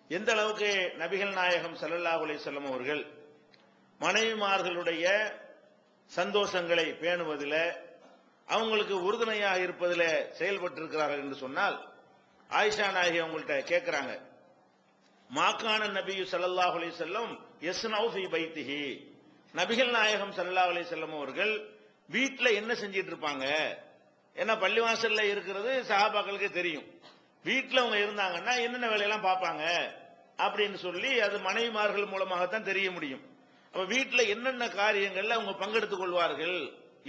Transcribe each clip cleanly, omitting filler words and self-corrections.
எந்த அளவுக்கு நபிகள் நாயகம் ஸல்லல்லாஹு அலைஹி வஸல்லம் அவர்கள் மனைவிமார்களுடைய சந்தோஷங்களை பேணுவதில் அவங்களுக்கு உறுதுணையாக இருப்பதில் செயல்பட்டிருக்கிறார்கள் என்று சொன்னால், ஆயிஷா நாயகி அவங்கள்ட்ட கேட்கிறாங்க, மாக்கான நபி ஸல்லல்லாஹு அலைஹி வஸல்லம் யஸ்னவு ஃபீ பைத்திஹி, நபிகள் நாயகம் ஸல்லல்லாஹு அலைஹி வஸல்லம் அவர்கள் வீட்டுல என்ன செஞ்சிட்டு இருப்பாங்க? ஏன்னா பள்ளிவாசல்ல இருக்கிறது சஹாபாக்களுக்கு தெரியும். வீட்டுல அவங்க இருந்தாங்கன்னா என்னென்ன வேலையெல்லாம் பார்ப்பாங்க அப்படின்னு சொல்லி அது மனைவிமார்கள் மூலமாகத்தான் தெரிய முடியும். அப்ப வீட்டுல என்னென்ன காரியங்கள்ல அவங்க பங்கெடுத்துக் கொள்வார்கள்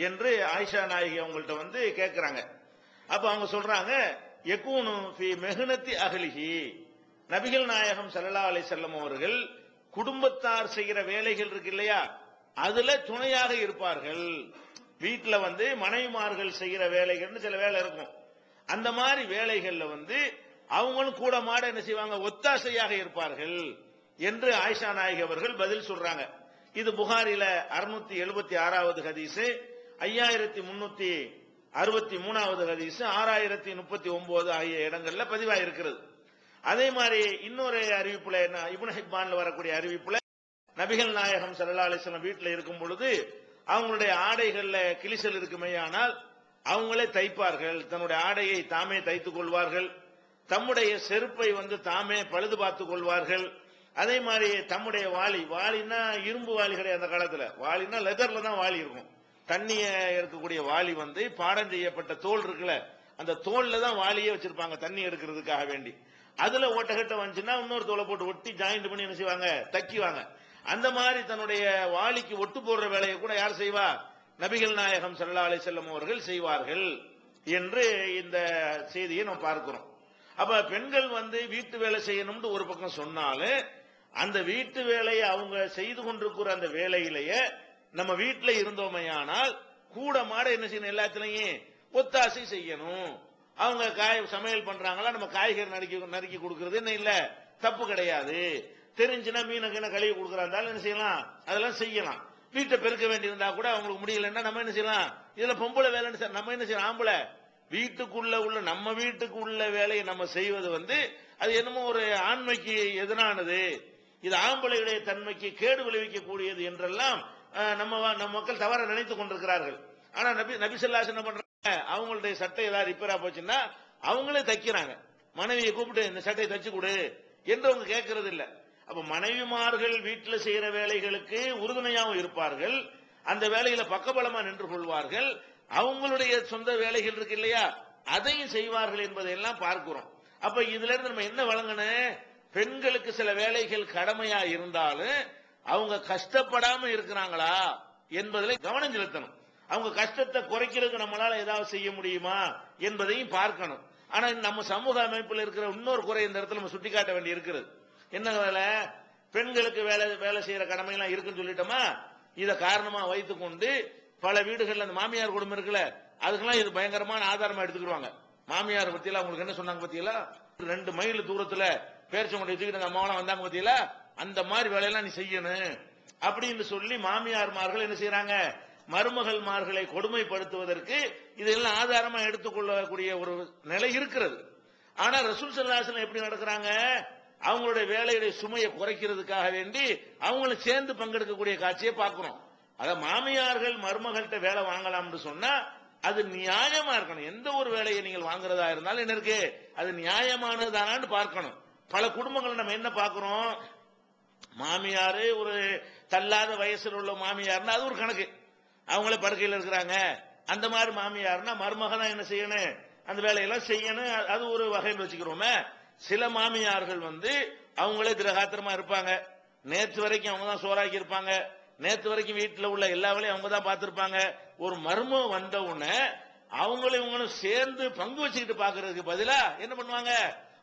என்று ஆயிஷா நாயகி அவங்கள்ட்ட வந்து கேட்கிறாங்க. அப்ப அவங்க சொல்றாங்க, யகூனு ஃபீ மெஹ்னத்தி அஹ்லிஹி, நபிகள் நாயகம் ஸல்லல்லாஹு அலைஹி வஸல்லம் அவர்கள் குடும்பத்தார் செய்கிற வேலைகள் இருக்கு இல்லையா, அதுல துணையாக இருப்பார்கள். வீட்டுல வந்து மனைவிமார்கள் செய்கிற வேலைகள்னு சில வேலை இருக்கும். அந்த மாதிரி வேலைகள்ல வந்து அவங்களும் கூட மாட என்ன செய்வாங்க, ஒத்தாசையாக இருப்பார்கள் என்று ஆயிஷா நாயகி அவர்கள் பதில் சொல்றாங்க. இது புகாரில 676வது ஹதீஸ், 5363வது ஹதீஸ், 6039 ஆகிய இடங்கள்ல பதிவாயிருக்கிறது. அதே மாதிரி இன்னொரு அறிவிப்புல இப்னு ஹிப்பான்ல வரக்கூடிய அறிவிப்புல நபிகள் நாயகம் ஸல்லல்லாஹு அலைஹி வஸல்லம் வீட்டில் இருக்கும் பொழுது அவங்களுடைய ஆடைகள்ல கிழிசல் இருக்குமேயானால் அவங்களே தைப்பார்கள். தன்னுடைய ஆடையை தாமே தைத்துக் கொள்வார்கள். தம்முடைய செருப்பை வந்து தாமே பழுது பார்த்துக் கொள்வார்கள். அதே மாதிரி தம்முடைய வாளினா இரும்பு வாளி கிடையாது அந்த காலத்துல, வாளினா லெதர்ல தான் வாளி இருக்கும். தண்ணிய இருக்கக்கூடிய வாளி வந்து பாடம் செய்யப்பட்ட தோல் இருக்குல்ல, அந்த தோல்ல தான் வாளியே வச்சிருப்பாங்க தண்ணி எடுக்கிறதுக்காக வேண்டி. அதுல ஓட்டகட்ட வந்துச்சுன்னா இன்னொரு தோலை போட்டு ஒட்டி ஜாயிண்ட் பண்ணி என்ன செய்வாங்க, தக்கிவாங்க. அந்த மாதிரி தன்னுடைய வாளிக்கு ஒட்டு போடுற வேலையை கூட யார் செய்வா, நபிகள் நாயகம் ஸல்லல்லாஹு அலைஹி வஸல்லம் அவர்கள் செய்வார்கள் என்று இந்த செய்தியை நாம் பார்க்கிறோம். அப்ப பெண்கள் வந்து வீட்டு வேலை செய்யணும்னு ஒரு பக்கம் சொன்னாலும் அந்த வீட்டு வேலையை அவங்க செய்து கொண்டிருக்கிற அந்த வேலையிலேயே நம்ம வீட்டுல இருந்தோமையானால் கூட மாட என்ன செய்யணும், எல்லாத்திலையும் ஒத்தாசை செய்யணும். அவங்க சமையல் பண்றாங்களா, நம்ம காய்கறி நறுக்கி கொடுக்கறது என்ன இல்ல, தப்பு கிடையாது. தெரிஞ்சுன்னா மீனை கழுவி கொடுக்கறாந்தாலும் என்ன செய்யலாம், அதெல்லாம் செய்யலாம். வீட்டை பெருக்க வேண்டியிருந்தா கூட அவங்களுக்கு முடியலன்னா நம்ம என்ன செய்யலாம், இதுல பொம்பளை வேலைன்னு நம்ம என்ன செய்யலாம், ஆம்பளை வீட்டுக்குள்ள உள்ள நம்ம வீட்டுக்கு உள்ள வேலையை நம்ம செய்வது வந்து அது என்னமோ ஒரு ஆண்மைக்கு எதிரானது, இது ஆம்பளையுடைய தன்மைக்கு கேடு விளைவிக்கக்கூடியது என்றெல்லாம் நம்ம மக்கள் தவற நினைத்துக் கொண்டிருக்கிறார்கள். ஆனா நபி ஸல்லல்லாஹு அலைஹி வஸல்லம் என்ன பண்றாங்க, அவங்களுடைய சட்டை ஏதாவது ரிப்பேரா போச்சுன்னா அவங்களே தைக்கிறாங்க. மனைவியை கூப்பிட்டு இந்த சட்டையை தச்சு கொடு என்று அவங்க கேட்கறது இல்ல. அப்ப மனைவிமார்கள் வீட்டில் செய்யற வேலைகளுக்கு உறுதுணையாகவும் இருப்பார்கள், அந்த வேலையில பக்கபலமா நின்று கொள்வார்கள். அவங்களுடைய சொந்த வேலைகள் இருக்கு இல்லையா, அதையும் செய்வார்கள் என்பதையெல்லாம் பார்க்கிறோம். அப்ப இதுல இருந்து நம்ம என்ன வழங்கணும், பெண்களுக்கு சில வேலைகள் கடமையா இருந்தாலும் அவங்க கஷ்டப்படாம இருக்கிறாங்களா என்பதில் கவனம் செலுத்தணும். அவங்க கஷ்டத்தை குறைக்கிறதுக்கு நம்மளால ஏதாவது செய்ய முடியுமா என்பதையும் பார்க்கணும். ஆனா நம்ம சமூக அமைப்பில் இருக்கிற இன்னொரு குறை இந்த இடத்துல நம்ம சுட்டிக்காட்ட வேண்டி இருக்கிறது. என்ன வேலை, பெண்களுக்கு வேலை செய்யற கடமை எல்லாம் இருக்குன்னு சொல்லிட்டோமா, இதை காரணமா வைத்துக் கொண்டு பல வீடுகள்ல அந்த மாமியார் குடும்பம் இருக்குல்ல, அதுக்கெல்லாம் இது பயங்கரமான ஆதாரமா எடுத்துக்கிடுவாங்க. மாமியார் பத்தியெல்லாம் அவங்களுக்கு என்ன சொன்னாங்க பத்தியெல்லாம், 2 மைல் தூரத்துல பேர்ச்சம்பட்டை தூக்கிட்டு அம்மாவெல்லாம் வந்தாங்க பத்தியெல்லாம், அந்த மாதிரி வேலையெல்லாம் நீ செய்யணும் அப்படின்னு சொல்லி மாமியார்மார்கள் என்ன செய்யறாங்க, மருமகள்மார்களை கொடுமைப்படுத்துவதற்கு இதெல்லாம் ஆதாரமா எடுத்துக்கொள்ளக்கூடிய ஒரு நிலை இருக்கிறது. ஆனா ரசூல் ஸல்லல்லாஹு அலைஹி வஸல்லம் எப்படி நடக்கிறாங்க, அவங்களுடைய வேலையுடைய சுமையை குறைக்கிறதுக்காக வேண்டி அவங்களும் சேர்ந்து பங்கெடுக்கக்கூடிய காட்சியை பார்க்கிறோம். அத மாமியார்கள் மருமகள்கிட்ட வேலை வாங்கலாம்னு சொன்னா அது நியாயமா இருக்கணும். எந்த ஒரு வேலையை நீங்கள் வாங்குறதா இருந்தாலும் என்ன இருக்கு, அது நியாயமானதானான்னு பார்க்கணும். பல குடும்பங்கள் நம்ம என்ன பார்க்கிறோம், மாமியாரு ஒரு தள்ளாத வயசுல உள்ள மாமியார்னா அது ஒரு கணக்கு, அவங்களே படுக்கையில் இருக்கிறாங்க. அந்த மாதிரி மாமியார்னா மருமக தான் என்ன செய்யணும், அந்த வேலையெல்லாம் செய்யணும், அது ஒரு வகையில் வச்சுக்கிறோமே. சில மாமியார்கள் வந்து அவங்களே திரகாத்திரமா இருப்பாங்க, நேற்று வரைக்கும் அவங்க தான் சோறாக்கி இருப்பாங்க, நேற்று வரைக்கும் வீட்டில் உள்ள எல்லா வேலையும் அவங்க தான் பார்த்திருப்பாங்க. ஒரு மருமகம் வந்த உடனே அவங்களும் இவங்களும் சேர்ந்து பங்கு வச்சுக்கிட்டு பாக்குறதுக்கு பதிலா என்ன பண்ணுவாங்க,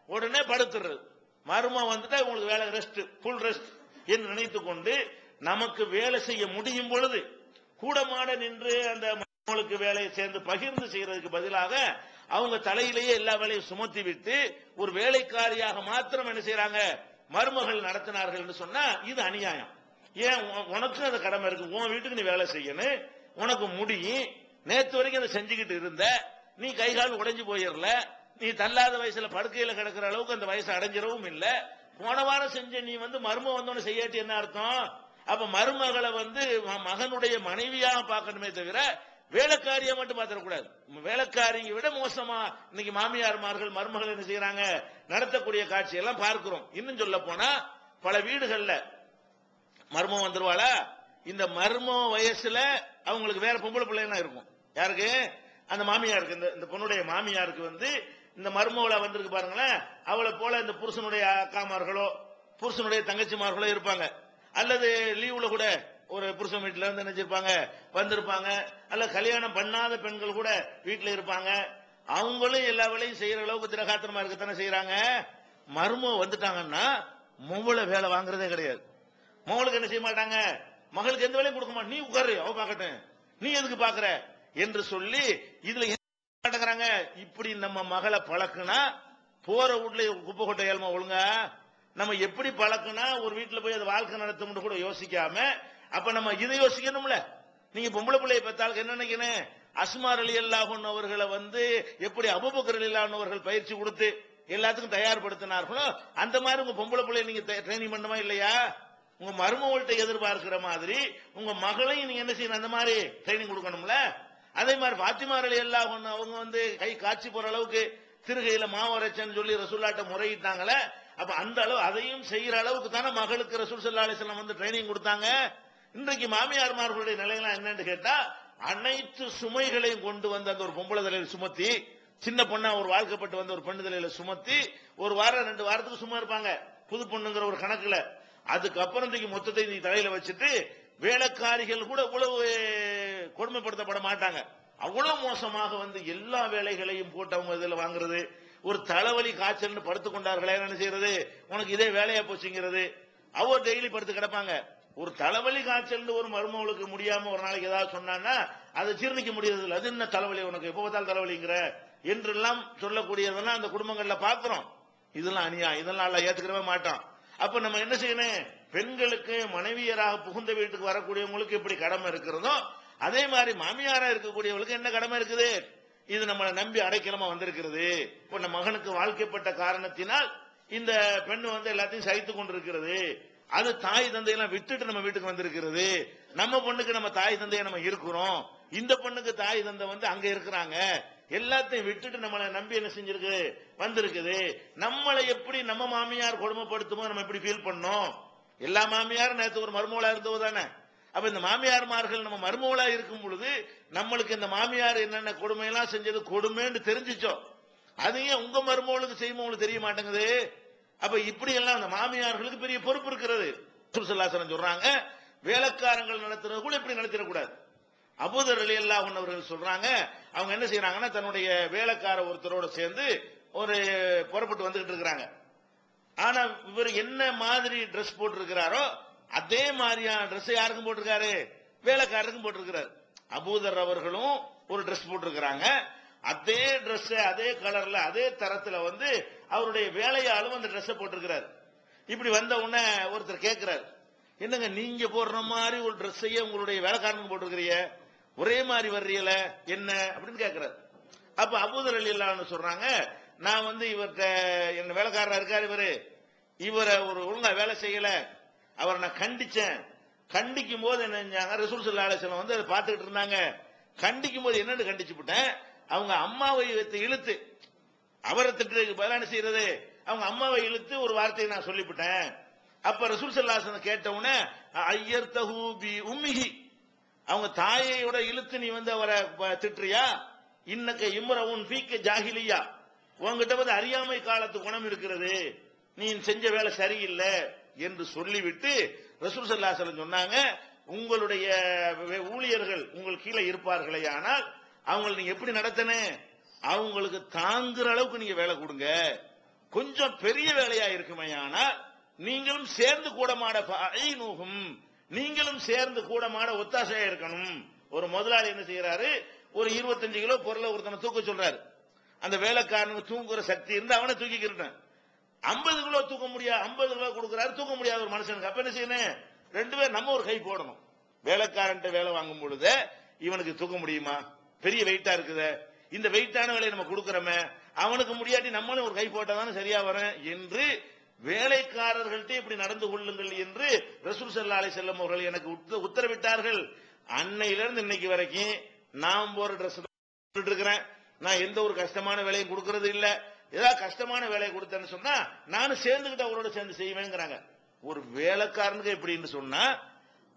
உடனே படுத்துறது. மருமகம் வந்துட்டா உங்களுக்கு வேலை ரெஸ்ட், ஃபுல் ரெஸ்ட் என்று நினைத்துக் கொண்டு நமக்கு வேலை செய்ய முடியும் பொழுது கூடமாட நின்று அந்த மருமகளுக்கு வேலையை சேர்ந்து பகிர்ந்து செய்யறதுக்கு பதிலாக அவங்க தலையிலேயே எல்லா வேலையும் சுமத்தி விட்டு ஒரு வேலைக்காரியாக மாத்திரம் என்ன செய்யறாங்க, மருமகள் நடத்தினார்கள் என்று சொன்னா இது அநியாயம். ஏன், உனக்கு அந்த கடமை இருக்கு, உன் வீட்டுக்கு நீ வேலை செய்யணும், உனக்கு முடியும். நேற்று வரைக்கும் அதை செஞ்சுக்கிட்டு இருந்த நீ கை கால் உடைஞ்சு போயிடல, நீ தள்ளாத வயசுல படுக்கையில கிடக்கிற அளவுக்கு அந்த வயசு அடைஞ்சிடவும் இல்லை, போன வாரம் செஞ்ச நீ வந்து மருமக வந்தோன்னு செய்யாட்டி என்ன அர்த்தம்? அப்ப மருமகளை வந்து மகனுடைய மனைவியாக பார்க்கணுமே தவிர வேலைக்காரியா மட்டும் பார்த்துடக்கூடாது. வேலைக்காரிங்க விட மோசமா இன்னைக்கு மாமியார்மார்கள் மருமகள் என்ன செய்யறாங்க நடத்தக்கூடிய காட்சி எல்லாம் பார்க்கிறோம். இன்னும் சொல்ல போனா பல வீடுகள்ல மருமம் வந்துருவாளா, இந்த மரும வயசுல அவங்களுக்கு வேற பொம்பளை பிள்ளைலாம் இருக்கும். யாருக்கு? அந்த மாமியாருக்கு, இந்த பொண்ணுடைய மாமியாருக்கு வந்து இந்த மருமவளை வந்திருக்கு பாருங்களேன், அவளை போல இந்த புருஷனுடைய அக்காமார்களோ புருஷனுடைய தங்கச்சிமார்களோ இருப்பாங்க. அல்லது லீவுல கூட ஒரு புருஷன் வீட்டுல இருந்து நினைச்சிருப்பாங்க வந்திருப்பாங்க. அல்ல கல்யாணம் பண்ணாத பெண்கள் கூட வீட்டுல இருப்பாங்க. அவங்களும் எல்லா வேலையும் செய்யற அளவுக்கு திரகாத்திரமா இருக்கத்தானே செய்யறாங்க. மருமக வந்துட்டாங்கன்னா மொவளை வேலை வாங்குறதே கிடையாது. மகளுக்கு என்ன செய்ய மாட்டாங்க, மகளுக்கு எந்த வேலையும் கொடுக்க மாட்டேன், நீ உட்காரு அவ பாக்கட்டும், நீ எதுக்கு பாக்குற என்று சொல்லி இதுல மாட்டேங்கிறாங்க. இப்படி நம்ம மகளை பழக்குனா போற வீட்டுல குப்பை கொட்டை ஏழ்மா ஒழுங்கா நம்ம எப்படி பழக்குனா ஒரு வீட்டுல போய் அது வாழ்க்கை நடத்தும் கூட யோசிக்காம, அப்ப நம்ம இதை யோசிக்கணும்ல. நீங்க பொம்பளை பிள்ளையை பார்த்தாலும் என்ன நினைக்கணும், அஸ்மார் ரலியல்லாஹு அன்ஹு அவர்களை வந்து எப்படி அபூபக்கர் ரலியல்லாஹு அன்ஹு அவர்கள் பயிற்சி கொடுத்து எல்லாத்துக்கும் தயார்படுத்தினார்களோ அந்த மாதிரி உங்க பொம்பளை பிள்ளையை நீங்க ட்ரைனிங் பண்ணுமா இல்லையா? உங்க மருமகள்கிட்ட எதிர்பார்க்கிற மாதிரி உங்க மகளையும் நீங்க என்ன செய்யணும், அந்த மாதிரி ட்ரைனிங் கொடுக்கணும்ல. அதே மாதிரி ஃபாத்திமா ரலியல்லாஹு அன்ஹா அவங்க வந்து கை காட்சி போற அளவுக்கு திருகையில மாவரைச்சன்னு சொல்லி ரசூலுல்லாஹ்ட்ட முறையிட்டாங்களே, அப்ப அந்த அளவு அதையும் செய்யற அளவுக்கு தானே மகளுக்கு ரசூல் ஸல்லல்லாஹு அலைஹி வஸல்லம் வந்து ட்ரைனிங் கொடுத்தாங்க. இன்றைக்கு மாமியார்மார்களுடைய நிலையெல்லாம் என்னன்னு கேட்டா, அனைத்து சுமைகளையும் கொண்டு வந்து அந்த ஒரு பொம்பளை தலையில சுமத்தி, சின்ன பொண்ணா ஒரு வாழ்க்கப்பட்டு வந்த ஒரு பெண்ணு தலையில சுமத்தி ஒரு வாரம் 2 வாரத்துக்கு சும்மா இருப்பாங்க புது பொண்ணுங்கிற ஒரு கணக்குல. அதுக்கப்புறம் மொத்தத்தை நீ தலையில வச்சுட்டு வேலைக்காரிகள் கூட இவ்வளவு கொடுமைப்படுத்தப்பட மாட்டாங்க. அவ்வளவு மோசமாக வந்து எல்லா வேலைகளையும் போட்டு அவங்க இதுல வாங்குறது. ஒரு தலைவலி காய்ச்சல் படுத்துக் கொண்டார்களே என்ன செய்யறது, உனக்கு இதே வேலையா போச்சுங்கிறது. அவர் டெய்லி படுத்து கிடப்பாங்க. ஒரு தலைவலி காய்ச்சல் ஒரு மருமகளுக்கு முடியாம ஒரு நாளைக்கு ஏதாவது சொன்னான்னா அதை ஜீர்ணிக்க முடியாது. அது என்ன தலைவலி உனக்கு எப்ப பார்த்தாலும் தலைவலிங்கிற என்றெல்லாம் சொல்லக்கூடியதெல்லாம் அந்த குடும்பங்கள்ல பாக்குறோம். இதெல்லாம் அநியாயம், இதெல்லாம் எல்லாம் ஏத்துக்கவே மாட்டான். அப்ப நம்ம என்ன செய்யணும், பெண்களுக்கு மனைவியராக புகுந்த வீட்டுக்கு வரக்கூடியவங்களுக்கு எப்படி கடமை இருக்கிறதோ அதே மாதிரி மாமியாரா இருக்கக்கூடியவங்களுக்கு என்ன கடமை இருக்குது. இது நம்மளை நம்பி அடைக்கலமா வந்திருக்கிறது. இப்ப நம்ம மகனுக்கு வாழ்க்கைப்பட்ட காரணத்தினால் இந்த பெண் வந்து எல்லாத்தையும் சகித்துக் கொண்டிருக்கிறது. அது தாய் தந்தையெல்லாம் விட்டுட்டு நம்ம வீட்டுக்கு வந்திருக்கிறது. நம்ம பொண்ணுக்கு நம்ம தாய் தந்தைய நம்ம இருக்கிறோம், இந்த பொண்ணுக்கு தாய் தந்தை வந்து அங்க இருக்கிறாங்க. எல்லாத்தையும் விட்டுட்டு நம்மளை நம்பி என்ன செஞ்சிருக்கு வந்திருக்குது. நம்மளை எப்படி நம்ம மாமியார் கொடுமைப்படுத்துமோ நம்ம எப்படி ஃபீல் பண்ணோம். எல்லா மாமியாரும் நேற்று ஒரு மருமகளா இருந்தவ தானே. அப்ப இந்த மாமியார்மார்கள் நம்ம மருமகளா இருக்கும் பொழுது நம்மளுக்கு இந்த மாமியார் என்னென்ன கொடுமையெல்லாம் செஞ்சது கொடுமைன்னு தெரிஞ்சிச்சோ, அதையும் உங்க மருமகளுக்கு செய்யுமோ உங்களுக்கு தெரிய மாட்டேங்குது. அப்ப இப்படி எல்லாம் அந்த மாமியார்களுக்கு பெரிய பொறுப்பு இருக்கிறது. சொல்றாங்க வேலைக்காரங்கள் நடத்துறது கூட இப்படி நடத்திடக்கூடாது. அபூதர் ரலியல்லாஹு அன்ஹு அவர்கள் சொல்றாங்க, அவங்க என்ன செய்யறாங்கன்னா தன்னுடைய வேலைக்கார ஒருத்தரோட சேர்ந்து ஒரு புறப்பட்டு வந்துகிட்டு இருக்கிறாங்க. ஆனா இவர் என்ன மாதிரி ட்ரெஸ் போட்டு இருக்கிறாரோ அதே மாதிரியான ட்ரெஸ் யாருக்கும் போட்டிருக்காரு, வேலைக்காரருக்கும் போட்டிருக்கிறார். அபூதர் அவர்களும் ஒரு ட்ரெஸ் போட்டிருக்கிறாங்க. அதே ட்ரெஸ் அதே கலர்ல அதே தரத்துல வந்து அவருடைய வேலையாளும் அந்த ட்ரெஸ் போட்டிருக்கிறார். இப்படி வந்த உடனே ஒருத்தர் கேட்கிறார், என்னங்க நீங்க போடுற மாதிரி ஒரு ட்ரெஸ்ஸையே உங்களுடைய வேலைக்காரனுக்கு போட்டிருக்கிறீங்க, ஒரே மாதிரி வர்றீல என்ன அப்படின்னு கேட்கிறார். அப்ப அபூதர் ரலியல்லாஹு அன்ஹு சொல்றாங்க, நான் வந்து இவர்கிட்ட என்ன வேலைக்காரரா இருக்காரு, இவரை ஒரு ஒழுங்கா வேலை செய்யல, அவரை நான் கண்டிச்சேன். கண்டிக்கும் போது என்ன செஞ்சாங்க, ரசூல் ஸல்லல்லாஹு அலைஹி வஸல்லம் வந்து அதை பார்த்துக்கிட்டு இருந்தாங்க. கண்டிக்கும் போது என்னன்னு கண்டிச்சு விட்டேன், அவங்க அம்மாவை இழுத்து அவரை திட்டுறதுக்கு பதிலா என்ன செய்யறது, அவங்க அம்மாவை இழுத்து ஒரு வார்த்தையை நான் சொல்லிவிட்டேன். அப்ப ரசூல் ஸல்லல்லாஹு அலைஹி வஸல்லம் கேட்டவுடனே ஐயர்தஹு பி உம்மிஹி, அவங்க தாயையோட இழுத்து நீ வந்து அவரை திட்டுறியா, இன்னக்க இம்ரவுன் ஃபீக்க ஜாஹிலியா, உங்ககிட்ட வந்து அறியாமை காலத்து குணம் இருக்கிறது, நீ செஞ்ச வேலை சரியில்லை என்று சொல்லிவிட்டு ரசூல் ஸல்லல்லாஹு அலைஹி வஸல்லம் சொன்னாங்க, உங்களுடைய ஊழியர்கள் உங்கள் கீழே இருப்பார்களே ஆனால் அவங்களை நீங்க எப்படி நடத்தணும், அவங்களுக்கு தாங்குற அளவுக்கு நீங்க வேலை கொடுங்க. கொஞ்சம் பெரிய வேலையா இருக்குமே ஆனால் நீங்களும் சேர்ந்து கூடமாட நீங்களும் சேர்ந்து கூடமாட ஒத்தாசையா இருக்கணும். ஒரு முதலாளி என்ன செய்யறாரு, ஒரு 25 கிலோ பொருளை ஒருத்தனை தூக்க சொல்றாரு. அந்த வேலைக்காரனுக்கு தூங்குற சக்தி இருந்து அவனை தூக்கிக்கிட்டான். 50 கிலோ தூக்க முடியாது, 50 கிலோ கொடுக்கிறாரு, தூக்க முடியாத ஒரு மனுஷனுக்கு. அப்ப என்ன செய்யணும், 2 பேர் நம்ம ஒரு கை போடணும். வேலைக்காரன் வேலை வாங்கும் பொழுது இவனுக்கு தூக்க முடியுமா, பெரிய வெயிட்டா இருக்குது, இந்த வெயிட்டான வேலையை நம்ம கொடுக்கிறோமே, அவனுக்கு முடியாட்டி நம்மளும் ஒரு கை போட்டாதானே சரியா வரும் என்று வேலைக்காரர்கள்ட்ட இப்படி நடந்து கொள்ளுங்கள் என்று ரசூல் ஸல்லல்லாஹு அலைஹி வஸல்லம் அவர்கள் எனக்கு உத்தரவிட்டார்கள். அன்னையிலிருந்து இன்னைக்கு வரைக்கும் நான் போற ட்ரெஸ் தான் இருக்கிறேன். நான் எந்த ஒரு கஷ்டமான வேலையும் கொடுக்கறது இல்ல. ஏதாவது கஷ்டமான வேலையை கொடுத்தேன்னு சொன்னா நானும் சேர்ந்துகிட்டு அவரோட சேர்ந்து செய்வேங்கிறாங்க. ஒரு வேலைக்காரனுக்கு எப்படின்னு சொன்னா,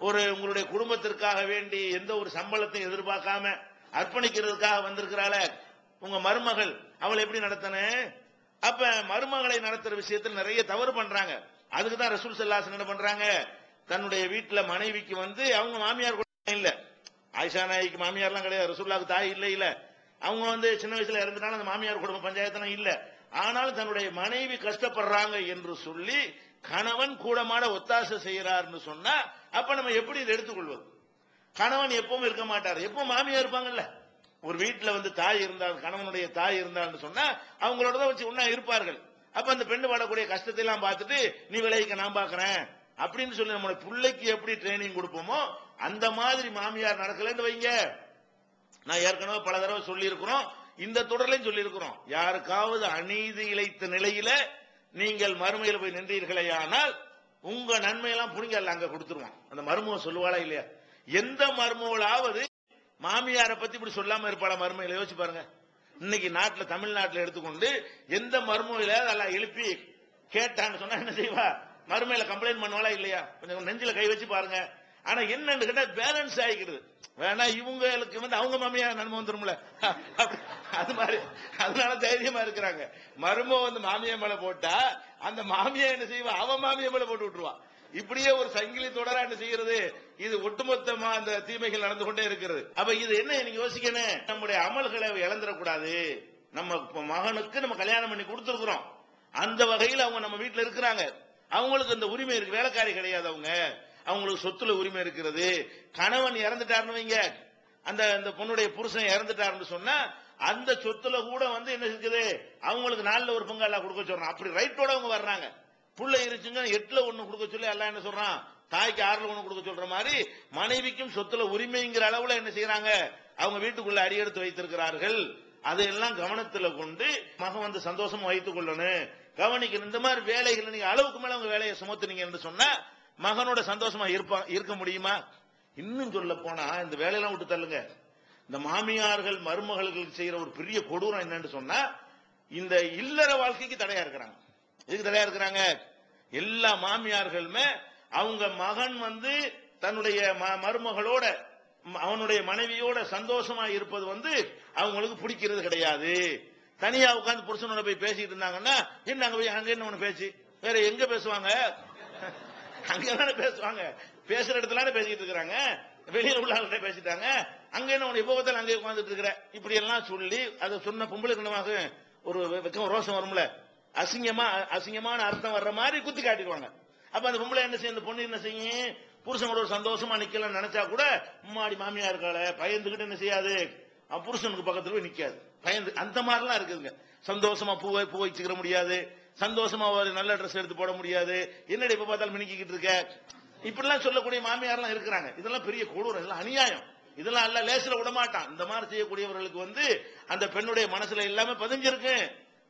ஒரு உங்களுடைய குடும்பத்திற்காக வேண்டி எந்த ஒரு சம்பளத்தையும் எதிர்பார்க்காம அர்ப்பணிக்கிறதுக்காக வந்திருக்கிறாள உங்க மருமகள், அவளை எப்படி நடத்தன? அப்ப மருமகளை நடத்துற விஷயத்தில் நிறைய தவறு பண்றாங்க. அதுக்குதான் ரசூல் ஸல்லல்லாஹு அலைஹி வஸல்லம் என்ன பண்றாங்க, தன்னுடைய வீட்டுல மனைவிக்கு அவங்க மாமியார் கூட இல்ல, ஆயிஷா நாய்க்கு மாமியார்லாம் கிடையாது, ரசூலுல்லாஹ்க்கு தாய் இல்ல, அவங்க சின்ன வயசுல இறந்துட்டாலும் அந்த மாமியார் குடும்ப பஞ்சாயத்தெல்லாம் இல்ல. ஆனாலும் தன்னுடைய மனைவி கஷ்டப்படுறாங்க என்று சொல்லி கணவன் கூடமாட ஒத்தாசை செய்யறாருன்னு சொன்னா அப்ப நம்ம எப்படி இதை எடுத்துக்கொள்வது? கணவன் எப்பவும் இருக்க மாட்டார், எப்பவும் மாமியார் இருப்பாங்கல்ல. ஒரு வீட்டுல தாய் இருந்தால், கணவனுடைய தாய் இருந்தால்னு சொன்னா அவங்களோட தான் வச்சு ஒன்னா இருப்பார்கள். அப்ப அந்த பெண்ணு படக்கூடிய கஷ்டத்தை எல்லாம் பார்த்துட்டு நீ விளைவிக்க நான் பாக்குறேன் அப்படின்னு சொல்லி நம்மளுடைய பிள்ளைக்கு எப்படி ட்ரைனிங் கொடுப்போமோ அந்த மாதிரி மாமியார் நடக்கலன்னு வைங்க. நான் ஏற்கனவே பல தடவை சொல்லி இருக்கிறோம், இந்த தொடர்லையும் சொல்லி இருக்கிறோம், யாருக்காவது அநீதி இழைத்த நிலையில நீங்கள் மறுமையில போய் நின்றீர்களே ஆனால் உங்க நன்மையெல்லாம் புடிங்கல்ல அங்க கொடுத்துருவான். அந்த மருமக சொல்லுவாளா இல்லையா? எந்த மருமகளாவது மாமியாரை பத்தி இப்படி சொல்லாம இருப்பாளா மருமையில? யோசிச்சு பாருங்க. இன்னைக்கு நாட்டுல, தமிழ்நாட்டுல எடுத்துக்கொண்டு எந்த மருமையில அதெல்லாம் எழுப்பி கேட்டான்னு சொன்னா என்ன செய்வா? மருமையில கம்ப்ளைண்ட் பண்ணுவாளா இல்லையா? கொஞ்சம் நெஞ்சில கை வச்சு பாருங்க. ஆனா என்னன்னு கேட்டா பேலன்ஸ் ஆகிக்கிறது. வேணா இவங்களுக்கு அவங்க மாமியா நன்மை வந்துரும்ல, அது மாதிரி. அதனால தைரியமா இருக்கிறாங்க. மரும மாமியா மேல போட்டா அந்த மாமியா என்ன செய்வா? அவன் மாமியா மேல போட்டு விட்டுருவா. இப்படியே ஒரு சங்கிலி தொடரா என்ன செய்யறது? இது ஒட்டுமொத்தமா அந்த தீமைகள் நடந்து கொண்டே இருக்கிறது. அப்ப இது என்ன நீங்க யோசிக்கணும், நம்முடைய அமல்களை இழந்துடக்கூடாது. நம்ம மகனுக்கு நம்ம கல்யாணம் பண்ணி கொடுத்துருக்கிறோம், அந்த வகையில் அவங்க நம்ம வீட்டுல இருக்கிறாங்க, அவங்களுக்கு அந்த உரிமை இருக்கு. வேலைக்காரி கிடையாது அவங்க, அவங்களுக்கு சொத்துல உரிமை இருக்கிறது. கணவன் இறந்துட்டாருன்னு வைங்க, அந்த பொண்ணுடைய புருஷன் இறந்துட்டாருன்னு சொன்னா அந்த சொத்துல கூட என்ன இருக்குது, அவங்களுக்கு 4ல ஒரு பங்கு எல்லாம் கொடுக்க சொல்றான். அப்படி ரைட்டோட அவங்க வர்றாங்க. புள்ள இருச்சுங்க 8ல 1 கொடுக்க சொல்லி எல்லாம் என்ன சொல்றான், தாய்க்கு 6ல 1 கொடுக்க சொல்ற மாதிரி மனைவிக்கும் சொத்துல உரிமைங்கிற அளவுல என்ன செய்யறாங்க, அவங்க வீட்டுக்குள்ள அடியெடுத்து வைத்திருக்கிறார்கள். அதையெல்லாம் கவனத்துல கொண்டு மகன் சந்தோஷமா வைத்துக் கொள்ளணும், கவனிக்கணும். இந்த மாதிரி வேலைகள் நீங்க அளவுக்கு மேல அவங்க வேலையை சுமத்துனீங்க என்று சொன்னா மகனோட சந்தோஷமா இருக்க முடியுமா? இன்னும் சொல்ல போனா இந்த வேலையெல்லாம் விட்டு தள்ளுங்க. இந்த மாமியார்கள் மருமகளுக்கு செய்யற ஒரு பெரிய கொடூரம் என்னன்னு சொன்னா, இந்த இல்லற வாழ்க்கைக்கு தடையா இருக்கிறாங்க. எதுக்கு தடையா இருக்கிறாங்க? எல்லா மாமியார்களுமே அவங்க மகன் தன்னுடைய மருமகளோட, அவனுடைய மனைவியோட சந்தோஷமா இருப்பது அவங்களுக்கு பிடிக்கிறது கிடையாது. தனியா உட்கார்ந்து புருஷனோட போய் பேசிட்டு இருந்தாங்கன்னா என்ன அங்க என்ன ஒண்ணு பேச்சு, வேற எங்க பேசுவாங்க? அங்க பேசுவாங்க, பேசுற இடத்துல பேசிட்டு இருக்கிறாங்க, வெளியில உள்ள பேசிட்டாங்க. அங்க என்ன உன எப்ப அங்கே உட்கார்ந்துட்டு இருக்கிற, இப்படி எல்லாம் சொல்லி அதை சொன்ன பொம்பளை ஒரு வெக்கம் ரோஷம் வரும்ல, அசிங்கமான அர்த்தம் வர்ற மாதிரி குத்தி காட்டிடுவாங்க. அப்ப அந்த பொம்பளை என்ன செய்யும், அந்த பொண்ணு என்ன செய்யும், புருஷனோட ஒரு சந்தோஷமா நிக்கலாம் நினைச்சா கூட மும்மாடி மாமியா இருக்காள பயந்துகிட்டு என்ன செய்யாது, புருஷனுக்கு பக்கத்துல போய் நிக்காது, பயந்து. அந்த மாதிரிலாம் இருக்குதுங்க. சந்தோஷமா பூ வச்சுக்கிற முடியாது, சந்தோஷமா ஒரு நல்ல ட்ரெஸ் எடுத்து போட முடியாது, என்னடி இப்ப பார்த்தாலும் மினிக்கிட்டு இருக்க, இப்படிலாம் சொல்லக்கூடிய மாமியார்லாம் இருக்கிறாங்க. இதெல்லாம் பெரிய கொடூரம், இதெல்லாம் அநியாயம். இதெல்லாம் அல்ல லேசில விடமாட்டான். இந்த மாதிரி செய்யக்கூடியவர்களுக்கு அந்த பெண்ணுடைய மனசுல எல்லாமே பதிஞ்சிருக்கு.